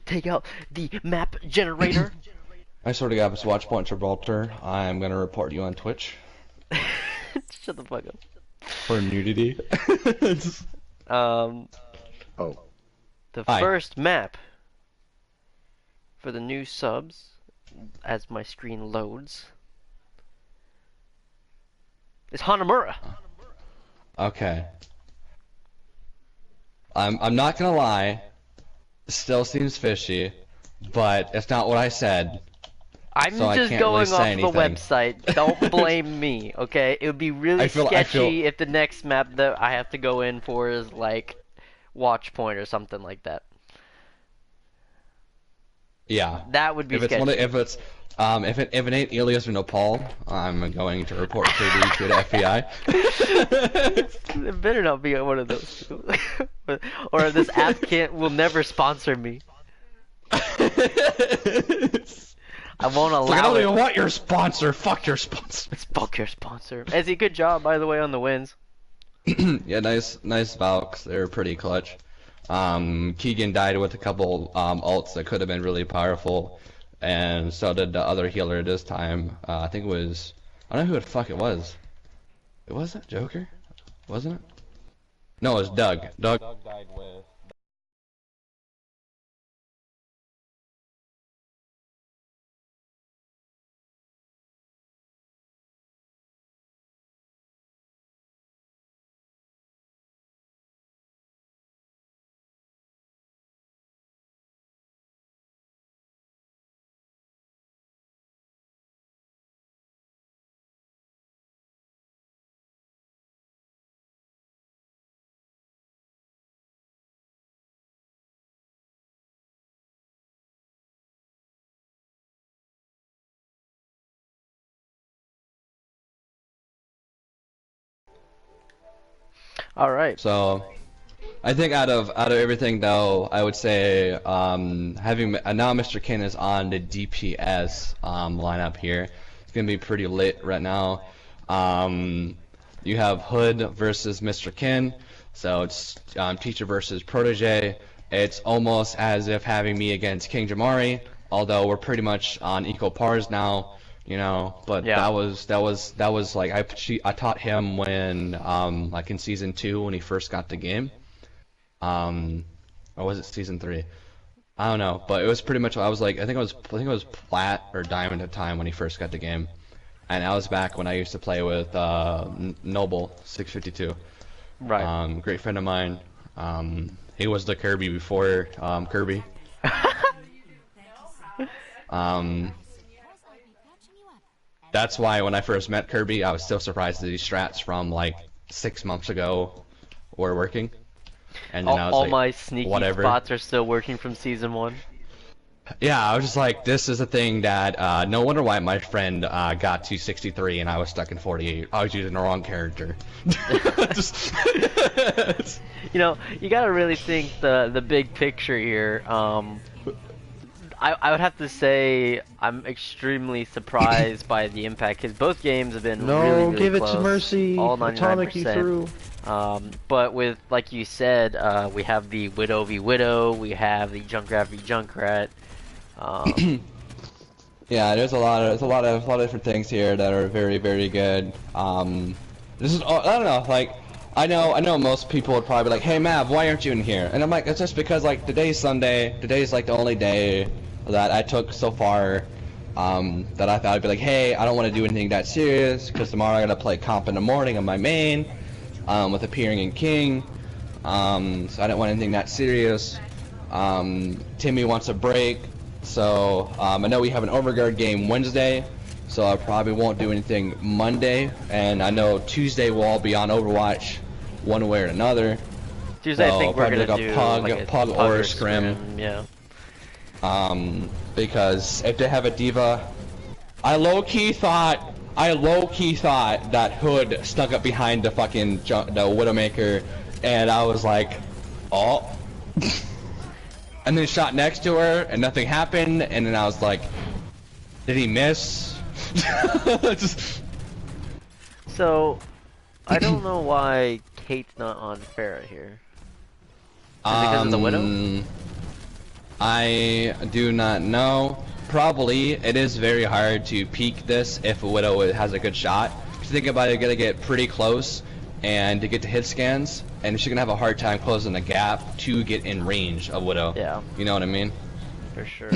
take out the map generator. I sort of got this watch point Gibraltar. I'm gonna report you on Twitch Shut the fuck up. for nudity. Oh. The Hi. first map for the new subs, as my screen loads, is Hanamura. Okay. I'm not gonna lie. It still seems fishy, but it's not what I said. I'm So I just can't going really off say of the anything. website. Don't blame me, okay? It would be really I feel- sketchy if the next map that I have to go in for is like Watch Point or something like that. Yeah. That would be If it's sketchy. if it ain't Elias or Nepal, I'm going to report KD to the FBI. It better not be one of those two. Or this app will never sponsor me. I won't Like, I allow don't it. even want your sponsor. Fuck your sponsor. Fuck your sponsor. Ezzy, good job, by the way, on the wins. Yeah, nice Valks. They're pretty clutch. Keegan died with a couple ults that could have been really powerful, and so did the other healer this time. I think it was, I don't know who the fuck it was. It wasn't Joker, wasn't it? No, it was Doug. Doug died with. All right. So, I think out of everything though, I would say having now Mr. Kin is on the DPS lineup here. It's gonna be pretty lit right now. You have Hood versus Mr. Kin, so it's teacher versus protege. It's almost as if having me against King Jamari, although we're pretty much on equal pars now. You know, but Yeah. that was like I taught him when like in season 2 when he first got the game, or was it season 3? I don't know, but it was pretty much I was like I think it was plat or diamond at the time when he first got the game, and I was back when I used to play with Noble 652. Right. Great friend of mine. He was the Kirby before Kirby. That's why when I first met Kirby, I was still surprised that these strats from like 6 months ago were working. And then I was all like, my sneaky whatever. spots are still working from season 1. Yeah, I was just like, this is a thing that, no wonder why my friend, got to 63 and I was stuck in 48. I was using the wrong character. Just... You know, you gotta really think the big picture here. I would have to say I'm extremely surprised by the impact because both games have been really give it close, to Mercy. all Atomic, you 99%. through. But with, like you said, we have the Widow v Widow, we have the Junkrat v Junkrat. Yeah, there's a lot of different things here that are very, very good. This is, I don't know, like, I know most people would probably be like, hey Mav, why aren't you in here? And I'm like, it's just because, like, today's Sunday, today's like the only day that I took so far, that I thought I'd be like, hey, I don't want to do anything that serious, because tomorrow I gotta play comp in the morning on my main, with appearing in King, so I didn't want anything that serious. Timmy wants a break, so, I know we have an Overguard game Wednesday, so I probably won't do anything Monday, and I know Tuesday will all be on Overwatch, one way or another. Tuesday, So I think we're probably gonna like a do Pug, like a Pug or Scrim. Yeah. Because if they have a diva, I low-key thought that Hood snuck up behind the fucking the Widowmaker, and I was like, oh. And then shot next to her, and nothing happened, and then I was like, did he miss? Just... So, I don't know why Kate's not on Pharah here. Is it because of the Widow? I do not know. Probably, it is very hard to peek this if a Widow has a good shot. If you think about it, you're gonna get pretty close and to get to hit scans, and she's gonna have a hard time closing the gap to get in range of Widow. Yeah. You know what I mean? For sure.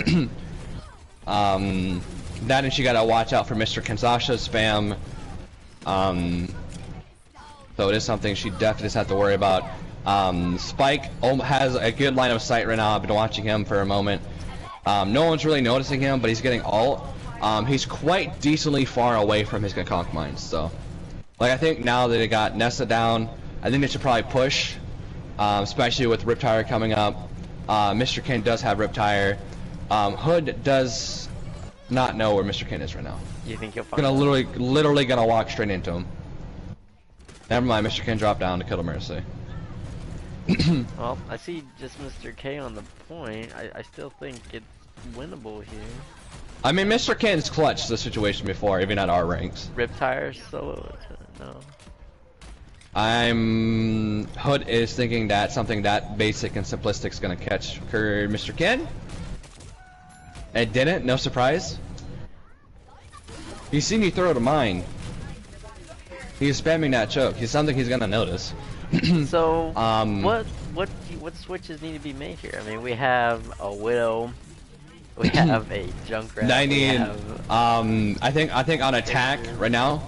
That and she gotta watch out for Mr. Kansasha's spam. So it is something she definitely does have to worry about. Spike has a good line of sight right now. I've been watching him for a moment. No one's really noticing him, but he's getting ult. He's quite decently far away from his conch mines, so. Like, I think now that they got Nessa down, I think they should probably push, especially with Riptire coming up. Mr. Ken does have Riptire. Hood does not know where Mr. Ken is right now. You think you'll find Gonna literally gonna walk straight into him. Never mind, Mr. Ken dropped down to kill the Mercy. Well, I see just Mr. K on the point. I still think it's winnable here. I mean, Mr. Ken's clutched the situation before, even at our ranks. Riptire solo? No. Hood is thinking that something that basic and simplistic is gonna catch Mr. Ken. It didn't, no surprise. He's seen you throw it to mine. He's spamming that choke. He's something he's gonna notice. So, what switches need to be made here? I mean, we have a Widow, we have a Junkrat. I need, have... I think on attack right now,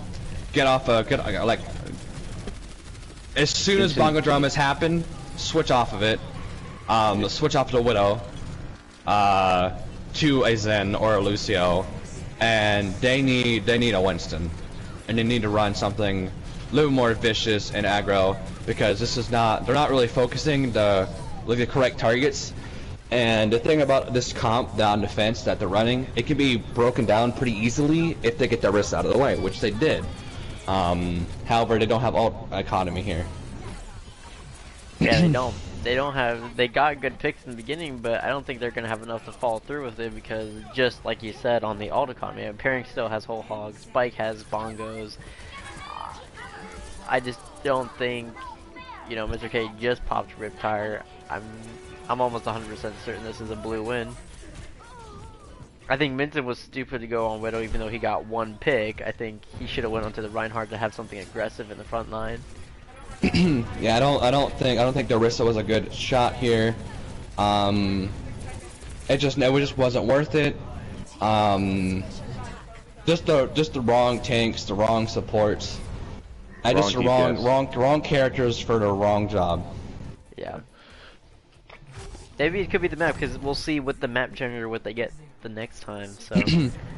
get off like, as soon as Bongo Dramas happen, switch off of it. Switch off to Widow, to a Zen or a Lucio, and they need a Winston, and they need to run something a little more vicious and aggro, because they're not really focusing the correct targets. And the thing about this comp down defense that they're running, it can be broken down pretty easily if they get their wrists out of the way, which they did. However, they don't have ult economy here. Yeah, they don't. They got good picks in the beginning, but I don't think they're gonna have enough to follow through with it, because just like you said on the ult economy, Pairing still has whole hogs, Spike has bongos. I just don't think, you know, Mr. K just popped Riptire. I'm almost 100% certain this is a blue win. I think Minton was stupid to go on Widow even though he got one pick. I think he should have went onto the Reinhardt to have something aggressive in the front line. Yeah, I don't think Darissa was a good shot here. It just wasn't worth it. Just the wrong tanks, the wrong supports. Just the wrong characters for the wrong job. Yeah. Maybe it could be the map, because we'll see with the map generator what they get the next time. So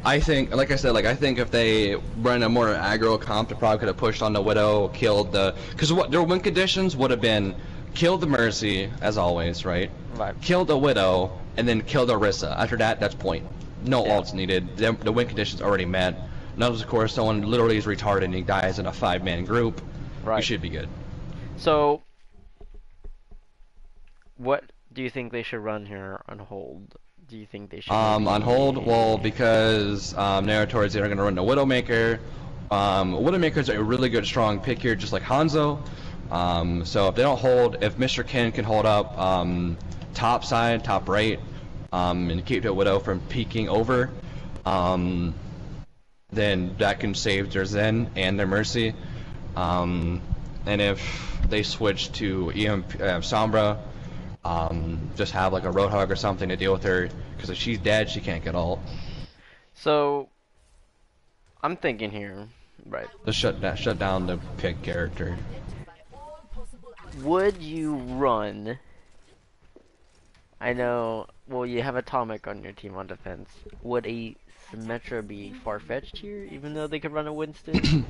I think, like I said, I think if they run a more aggro comp, they probably could have pushed on the Widow, killed the, because what their win conditions would have been, kill the Mercy as always, right? Right. Kill the Widow, and then kill the Orisa. After that, that's point. No ults needed. The win condition's already met. Unless, of course, someone literally is retarded and he dies in a 5-man group. Right. We should be good. So, what do you think they should run here on hold? Do you think they should? On hold? Well, because Naruto is either going to run the Widowmaker. Widowmaker is a really good, strong pick here, just like Hanzo. So if they don't hold, if Mr. Ken can hold up top side, top right, and keep the Widow from peeking over, then that can save their Zen and their Mercy. And if they switch to Sombra, just have like a Roadhog or something to deal with her, because if she's dead, she can't get ult. So, I'm thinking here, right? Just shut down the pick character. Would you run? I know. Well, you have Atomic on your team on defense. Would a Symmetra be far-fetched here, even though they could run a Winston?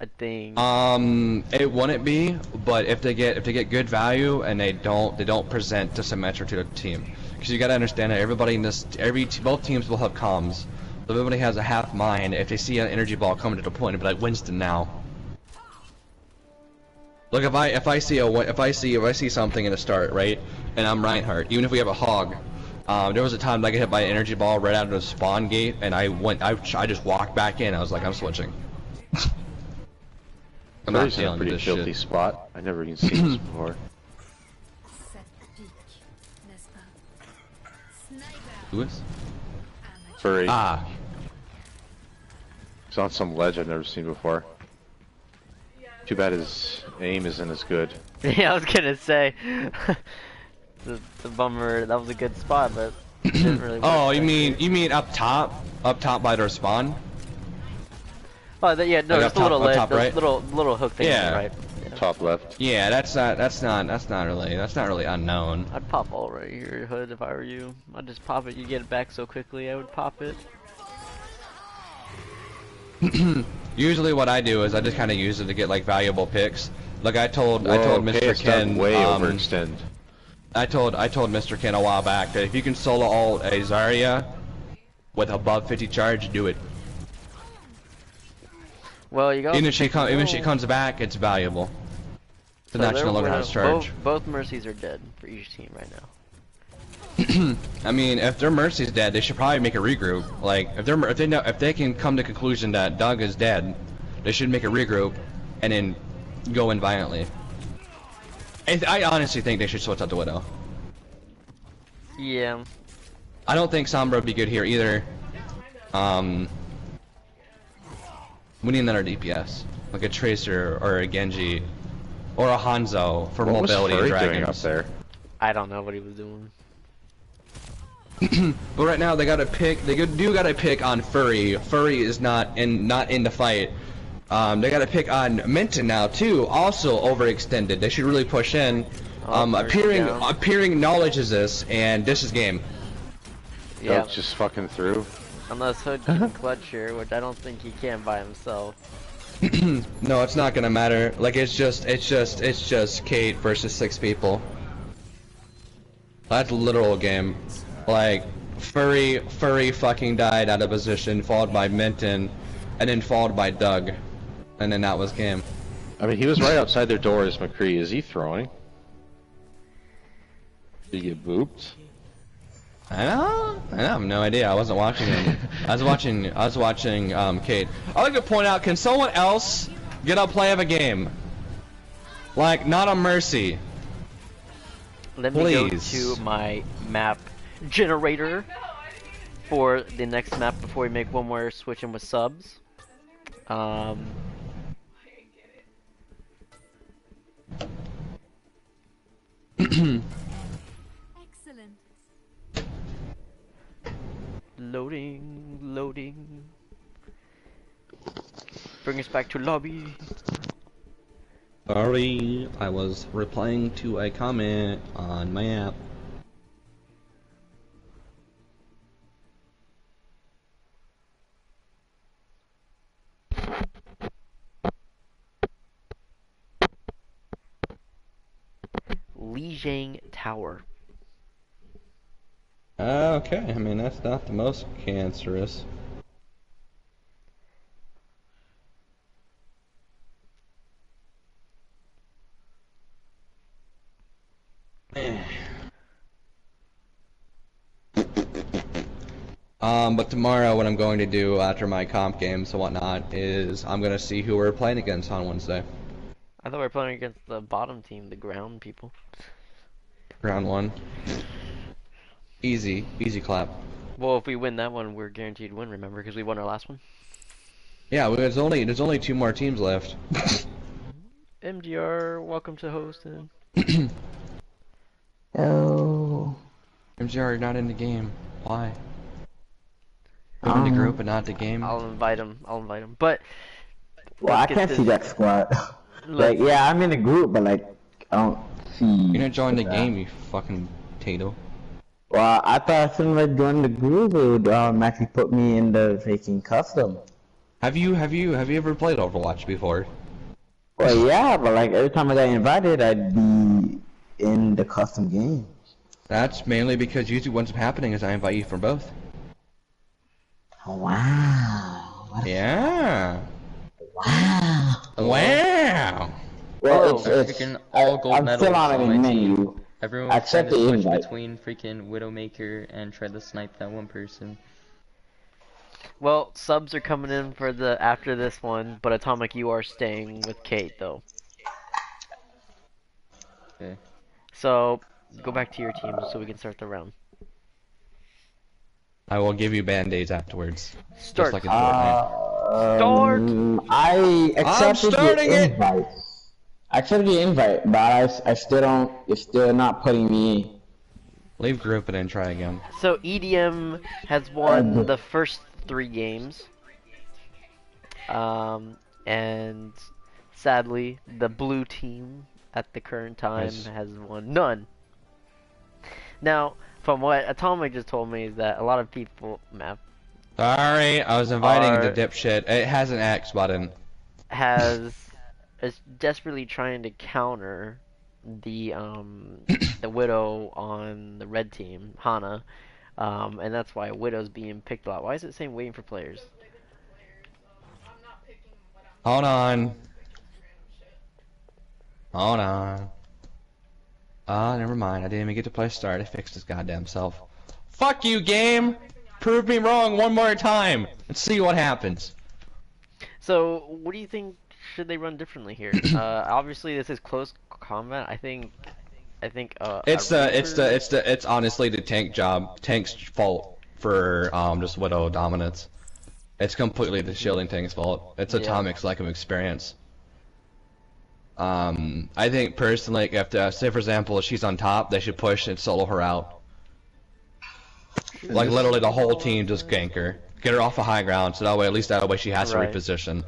I think. It wouldn't be, but if they get good value and they don't present the Symmetra to the team, because you gotta understand that everybody in both teams will have comms. So everybody has a half mind. If they see an energy ball coming to the point, it'll be like Winston now. Look, if I see something in the start, right, and I'm Reinhardt, even if we have a hog, there was a time that I got hit by an energy ball right out of the spawn gate, and I just walked back in. I was like, I'm switching. I'm not Furry's in a dealing with pretty this filthy shit. spot. I've never even seen this before. Who is? Furry. Ah, He's on some ledge I've never seen before. Too bad his aim isn't as good. Yeah, I was gonna say. the bummer. That was a good spot, but it didn't really work. oh, you mean up top by their spawn? Oh, yeah, no, Like just up a little top, ledge, up top, right? little hook thing, Yeah. right? Top left. Yeah, that's not really unknown. I'd pop all right here, Hood, if I were you. I'd just pop it. You get it back so quickly. I would pop it. Usually, what I do is I just kind of use it to get like valuable picks. Like I told Whoa, Mr. KS Ken. way overextend. I told Mr. Ken a while back that if you can solo ult a Zarya with above 50 charge, do it. Well, you go. Even if she comes back, it's valuable. So now she no longer has charge. Both Mercies are dead for each team right now. I mean, if their Mercy's dead, they should probably make a regroup. Like, if they can come to the conclusion that Doug is dead, they should make a regroup and then go in violently. I honestly think they should switch out the Widow. Yeah. I don't think Sombra would be good here either. We need another DPS, like a Tracer or a Genji, or a Hanzo for What was mobility Furry and doing up dragons. there? I don't know what he was doing. But right now they gotta pick. They do gotta pick on Furry. Furry is not in the fight. They gotta pick on Minton now too. Also overextended. They should really push in. Appearing knowledges this, and this is game. Yeah. Doug's just fucking through. Unless Hood can clutch here, which I don't think he can by himself. No, it's not gonna matter. Like it's just Kate versus 6 people. That's a literal game. Like Furry fucking died out of position, followed by Minton, and then followed by Doug, and then that was game. I mean, he was right outside their door as McCree. Is he throwing? Did he get booped? I have no idea. I wasn't watching him. I was watching Kate. I'd like to point out, can someone else get a play of a game? Like, not a Mercy. Let me go Please. to my map generator for the next map before we make one more switch in with subs. Excellent. Loading. Bring us back to lobby. Sorry, I was replying to a comment on my app. Lijiang Tower. Okay, I mean that's not the most cancerous. But tomorrow what I'm going to do after my comp games and whatnot is I'm gonna see who we're playing against on Wednesday. I thought we were playing against the bottom team, the ground people. Round 1. Easy clap. Well, if we win that one, we're guaranteed win, remember? Because we won our last one. Yeah, well, there's only 2 more teams left. MGR, welcome to hosting. Oh. MGR, you're not in the game. Why? You're in the group but not the game. I'll invite him. But Well, I let's get can't this- see that squad. Like, yeah, I'm in the group, but like, I don't see. You're gonna join the game, you fucking potato. Well, I thought as soon as I joined the group, it would actually put me in the freaking custom. Have you ever played Overwatch before? Well, yeah, but like every time I got invited, I'd be in the custom game. That's mainly because usually what's happening is I invite you from both. Oh, wow. What a- Yeah. Wow. Wow. Well, freaking all gold I'm medals still on on the my team. menu. Everyone was trying Accept to the switch invite. between freaking Widowmaker and try to snipe that one person. Well, subs are coming in for the after this one, but Atomic, you are staying with Kate though. Okay. So go back to your team so we can start the round. I will give you band-aids afterwards. Start. Just like in Fortnite. I accepted starting the it. invite. I accepted the invite, but I still don't. It's still not putting me. Leave group and then try again. So EDM has won the first 3 games. And sadly, the blue team at the current time Nice. has won none. Now, from what Atomic just told me, is that a lot of people, Sorry, I was inviting Are- the dipshit. It has an X button. is desperately trying to counter the the Widow on the red team, Hana, and that's why Widow's being picked a lot. Why is it saying waiting for players? Hold on. Hold on. Ah, never mind. I didn't even get to play start. I fixed his goddamn self. Fuck you, game! Prove me wrong one more time. Let's see what happens. So, what do you think? Should they run differently here? Obviously, this is close combat. I think. It's honestly the tank's fault for just Widow dominance. It's completely the shielding tank's fault. It's Yeah. Atomic's lack of experience. I think personally, if say for example she's on top, they should push and solo her out. Like literally the whole team just gank her, get her off a high ground, so that way she has Right. to reposition.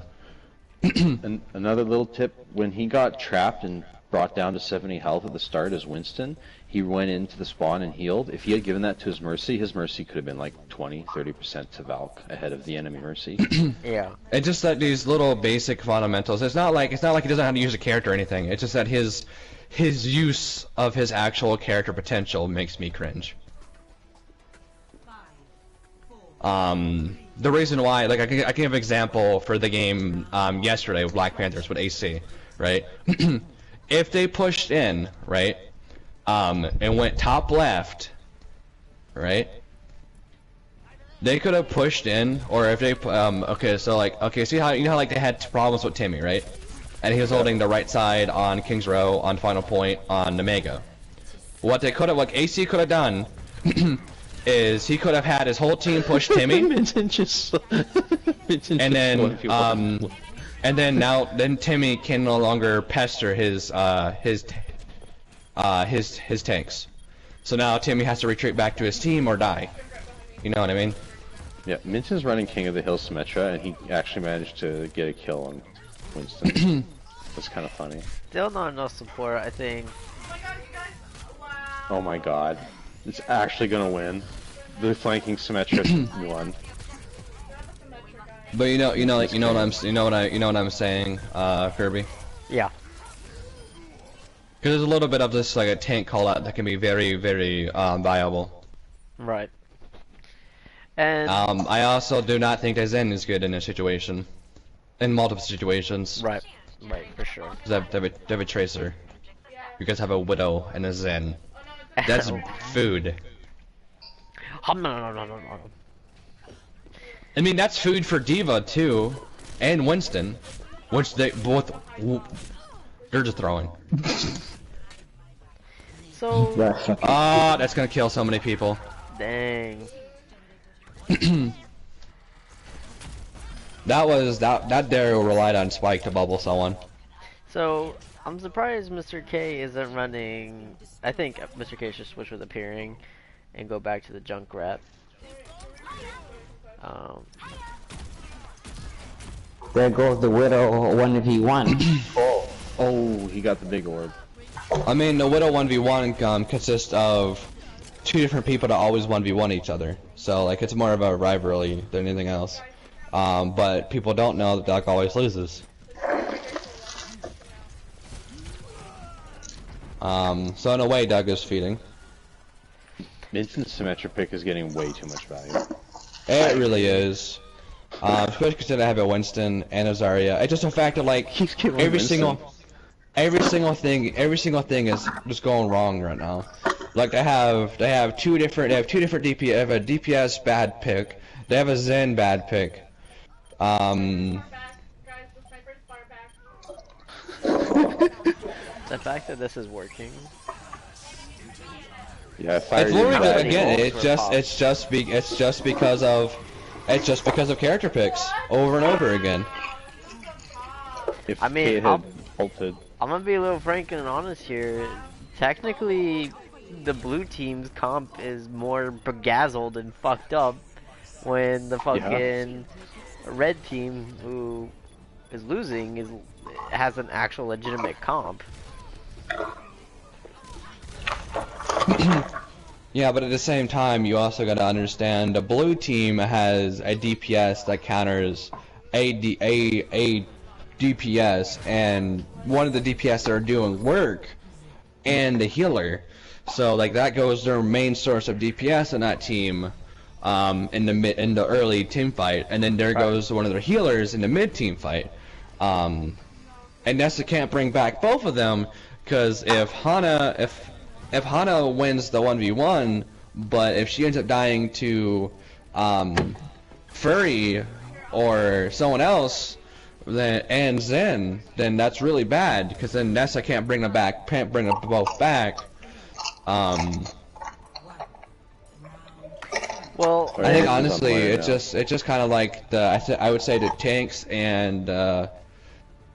And another little tip, when he got trapped and brought down to 70 health at the start as Winston, he went into the spawn and healed. If he had given that to his Mercy could have been like 20-30% to Valk ahead of the enemy Mercy. Yeah. It's just that these little basic fundamentals. It's not like he doesn't know how to use a character or anything. It's just that his use of his actual character potential makes me cringe. The reason why, like, I can give an example for the game yesterday with Black Panthers with AC, right? If they pushed in, right, and went top left, right, they could have pushed in, or if they, see how, like they had problems with Timmy, right? And he was holding the right side on King's Row, on Final Point, on Nemego. What they could have, like AC could have done, is he could have had his whole team push Timmy, and then Timmy can no longer pester his tanks. So now Timmy has to retreat back to his team or die. You know what I mean? Yeah, Minton's running King of the Hill Symmetra, and he actually managed to get a kill on Winston. That's kind of funny. Still not enough support, I think. Oh my god. It's actually gonna win. The flanking Symmetra won. But you know what I'm saying, Kirby. Yeah. Because there's a little bit of this like a tank call out that can be very, very viable. Right. And I also do not think that Zen is good in this situation. In multiple situations. right, for sure. They have a Tracer. You guys have a Widow and a Zen. That's food. I mean, that's food for Diva too, and Winston, which they both. They're just throwing. So. That's gonna kill so many people. Dang. that Daryl relied on Spike to bubble someone. So I'm surprised Mr. K isn't running. I think Mr. K should switch with appearing, and go back to the Junkrat. There goes the Widow 1v1. Oh, he got the big orb. I mean, the Widow 1v1 consists of 2 different people that always 1v1 each other. So, like, it's more of a rivalry than anything else. But people don't know that Doug always loses. So in a way, Doug is feeding. Vincent's Symmetra pick is getting way too much value. It really is. Especially considering I have a Winston and a Zarya. It's just a fact that, like, every single thing is just going wrong right now. Like they have two different DPS. They have a DPS bad pick. They have a Zen bad pick. The fact that this is working. Yeah, It's literally again. It's just because of character picks over and over again. If I mean, Kate had ulted. I'm gonna be a little frank and honest here. Technically, the blue team's comp is more bedazzled and fucked up when the fucking red team, who is losing, has an actual legitimate comp. Yeah, but at the same time, you also got to understand the blue team has a DPS that counters a DPS, and one of the DPS that are doing work, and the healer. So like that goes their main source of DPS in that team, in the early team fight, and then there goes one of their healers in the mid team fight. And Nessa can't bring back both of them, because if Hana wins the 1v1, but if she ends up dying to Furry or someone else, and Zen, then that's really bad, because then Nessa can't bring them both back. Well, I think honestly, it's just kind of like I would say the tanks and the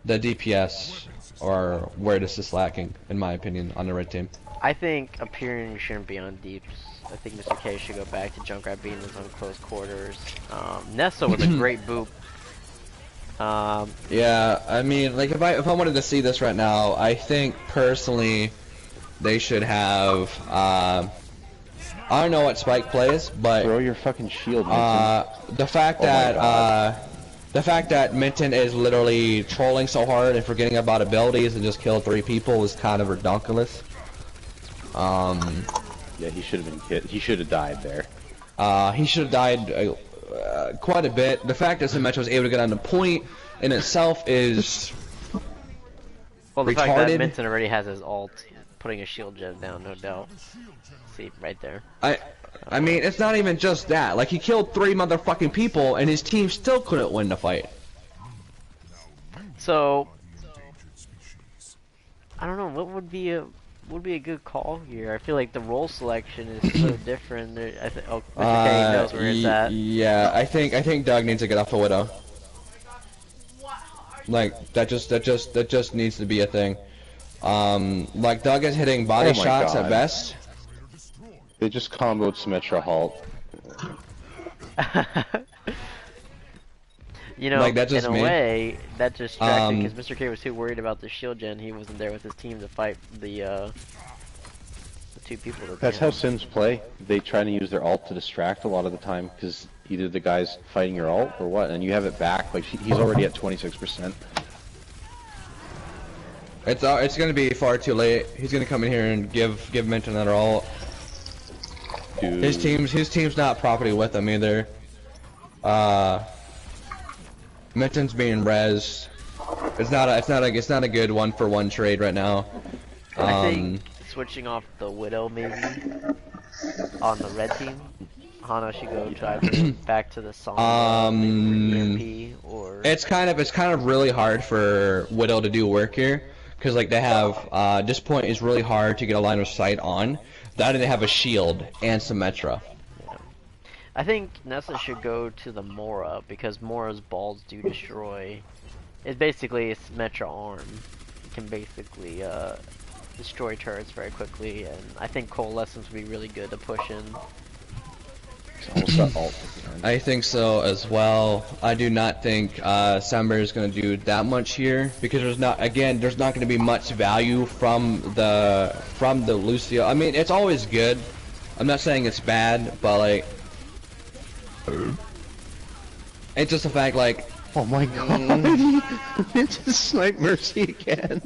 DPS are where this is lacking, in my opinion, on the red team. I think appearing shouldn't be on deeps. I think Mr. K should go back to Junkrat being on close quarters. Nessa was a great boop. Yeah, I mean, like if I wanted to see this right now, I think personally they should have. I don't know what Spike plays, but throw your fucking shield. Minton. The fact that Minton is literally trolling so hard and forgetting about abilities and just killed 3 people is kind of ridiculous. Yeah, he should have been hit. He should have died there. He should have died quite a bit. The fact that Symmetra was able to get on the point in itself is well, the retarded. fact that Minton already has his ult, putting a shield gem down, no doubt. See, right there. I mean, it's not even just that. Like, he killed 3 motherfucking people, and his team still couldn't win the fight. So, I don't know, what would be a good call here? I feel like the role selection is so different. Mr. K knows where it's at. Yeah, I think Doug needs to get off the Widow. Like, that just needs to be a thing. Like, Doug is hitting body shots at best. They just comboed Symmetra halt. You know, like, that's just in a way, that distracted because Mr. K was too worried about the shield gen. He wasn't there with his team to fight the 2 people. That's how Sims play. They try to use their ult to distract a lot of the time, because either the guy's fighting your ult or what, and you have it back. Like he's already at 26%. It's gonna be far too late. He's gonna come in here and give Minton another ult. Dude. His team's not properly with him either. Minton's being res. It's not a good 1-for-1 trade right now. I think switching off the Widow maybe on the red team. Hana should go drive it back to the song. EMP or it's kind of really hard for Widow to do work here because like they have this point is really hard to get a line of sight on. That and they have a shield and Symmetra. Yeah. I think Nessa should go to the Mora because Mora's balls do destroy. It's basically a Symmetra arm. It can basically destroy turrets very quickly, and I think Coalescence would be really good to push in. I think so as well. I do not think Samber is going to do that much here because there's not going to be much value from the Lucio. I mean, it's always good. I'm not saying it's bad, but like it's just a fact. Like, oh my god, it just sniped Mercy again.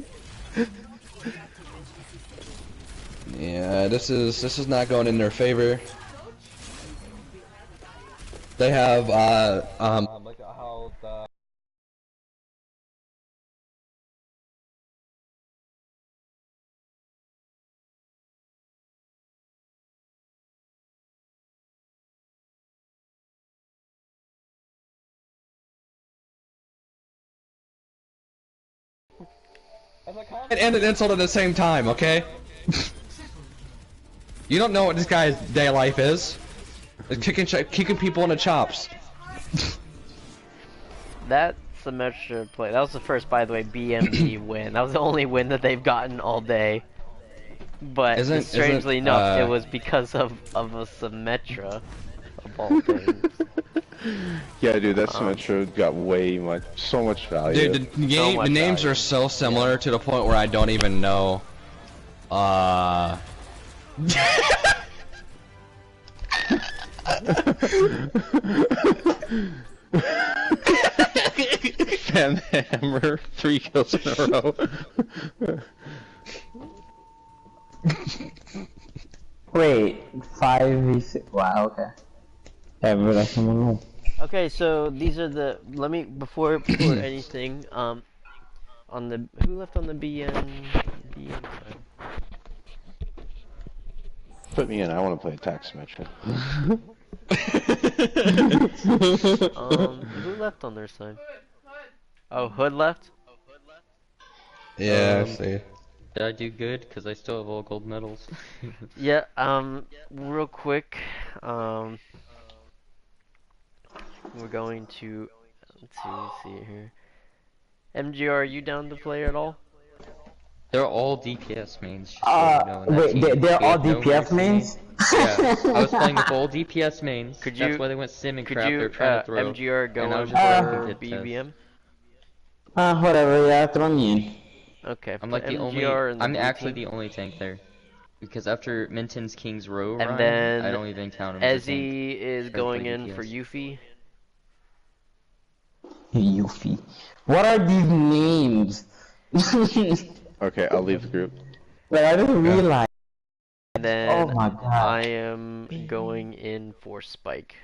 Yeah, this is not going in their favor. They have like how the and an insult at the same time, okay? You don't know what this guy's day life is. It's kicking people in the chops. That Symmetra play, that was the first, by the way, BMD win. That was the only win that they've gotten all day. But strangely enough, it was because of a Symmetra of all things. Yeah, dude, that Symmetra got so much value. Dude, the names are so similar to the point where I don't even know. Fan Hammer, 3 kills in a row. Wait, 5v6. Wow, okay. Yeah, but that's someone else. Okay, so these are the. Let me before anything. On the who left on the BN side? Put me in. I want to play attack Symmetra. Who left on their side? Oh, Hood left? Yeah, I see. Did I do good? Cause I still have all gold medals. Yeah, real quick, we're going to, let's see here. MGR, are you down to play at all? They're all DPS mains. Just so you know, in that wait, team. they're all No DPS Mercy mains? Yeah, I was playing with all DPS mains. Could That's you- why they went Sim and Could Crap. you, They're trying to throw. MGR go and I was in just for trying to hit test. BBM? Whatever, yeah, throw me in. Okay, I'm like the only. MGR in the I'm blue actually team. the only tank there, because after Minton's King's Row run, And then I don't even count him as a tank. Ezzy is Or going play in for DPS. Yuffie. Yuffie. What are these names? Okay, I'll leave the group. But I didn't realize. And then Oh my god. I am going in for Spike.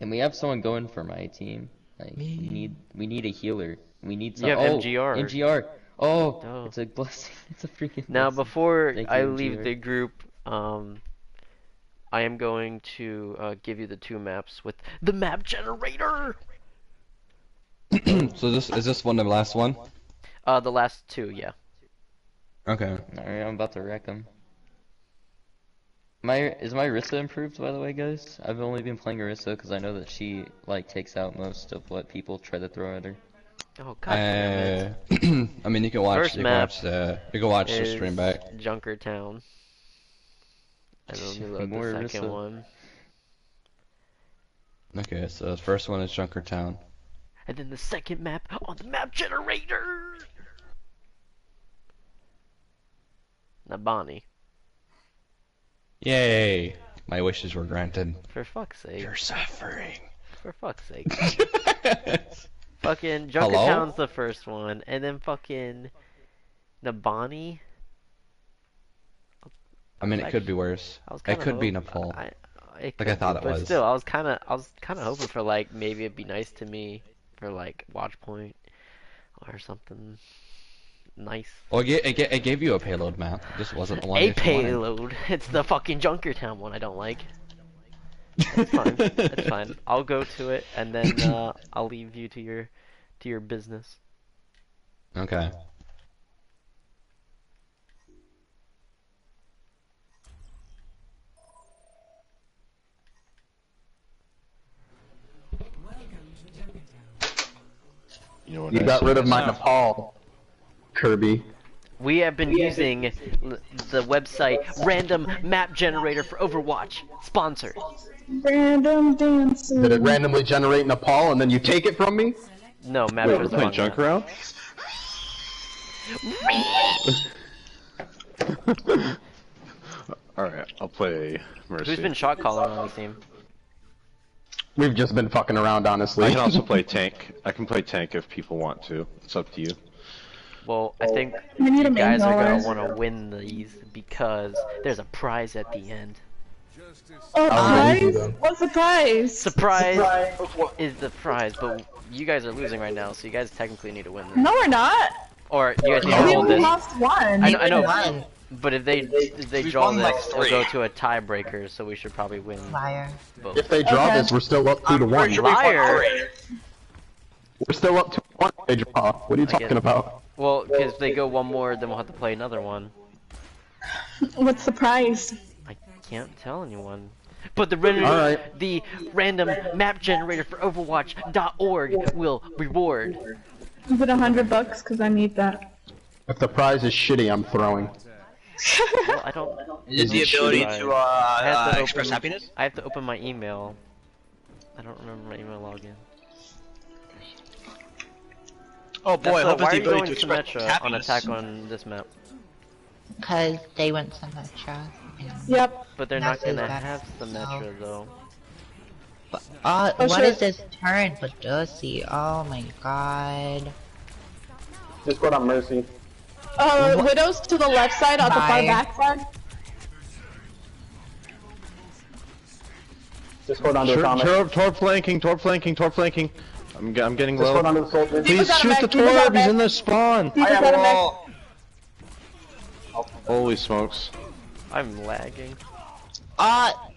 And we have someone going for my team. Like we need a healer. We need some. You have MGR. MGR. Oh, Oh. it's a blessing. It's a freaking. Now, blessing. before Thank I you, leave MGR. the group, I am going to give you the 2 maps with the map generator. So is this one the last one? The last 2, yeah. Okay. Alright, I'm about to wreck him. Is my Orisa improved, by the way, guys? I've only been playing Orisa because I know that she like takes out most of what people try to throw at her. Oh god damn it! I mean, you can watch. First You map can watch the Is stream back. Junkertown. And then we load More the second Orisa. one. Okay, so the first one is Junkertown. And then the second map on the map generator. Nabani. Yay! My wishes were granted. For fuck's sake. You're suffering. For fuck's sake. Fucking Hello? Junkertown's the first one, and then fucking Nabani. I mean, it could be worse. I was It kinda could be hope- Nepal. It Like I could thought be, it but was. still, I was kind of hoping for like maybe it'd be nice to me for like Watch Point or something nice. Well, it gave you a payload map. It just wasn't the one A that you wanted. payload. It's the fucking Junkertown one I don't like. It's fine. It's fine. I'll go to it and then I'll leave you to your business. Okay. You know what You I got said? rid of my Nepal, Kirby. We have been using the website Random Map Generator for Overwatch. Sponsor. Random dancing. Did it randomly generate Nepal and then you take it from me? No, Map Wait, was we're the playing wrong map. junk around? Alright, I'll play Mercy. Who's been shot calling on this team? We've just been fucking around, honestly. I can also play tank. I can play tank if people want to. It's up to you. Well, I think We need you a main guys are dollar. gonna want to win these because there's a prize at the end. Oh, I'll prize? them. What's the prize? Surprise is the prize, but you guys are losing right now, so you guys technically need to win this. No, we're not. Or you guys need We to hold only this. lost one. I know, Won. but if they draw this, it'll go to a tiebreaker, so we should probably win Liar. both. If they draw Okay. this, we're still up 2-1. Liar! We're still up 2-1 if they draw. What are you I get talking it. about? Well, because if they go one more, then we'll have to play another one. What's the prize? I can't tell anyone. But Alright. the random map generator for Overwatch.org will reward. Is it $100? Because I need that. If the prize is shitty, I'm throwing. Well, I don't. Is it the ability Right. to I have to express open- happiness? I have to open my email. I don't remember my email login. Oh boy, I hope why it's are the you ability going to express Symmetra on happiness. attack on this map? Cause they went Symmetra. Yep. But they're not Nurses gonna got have it, Symmetra though. Oh, Oh, what shit. is this turn for Dusty? Oh my god. Just put on Mercy. Widow's to the left side, on the far Bye. back side. Just hold on to the Sure, Thomas. Torb flanking, Torb flanking, Torb flanking. I'm getting Just hold low. on to the soldier. Please got a shoot mech, the Diva's got a Torb, he's mech. in the spawn! Diva's got a mech. Holy smokes. I'm lagging. Ah,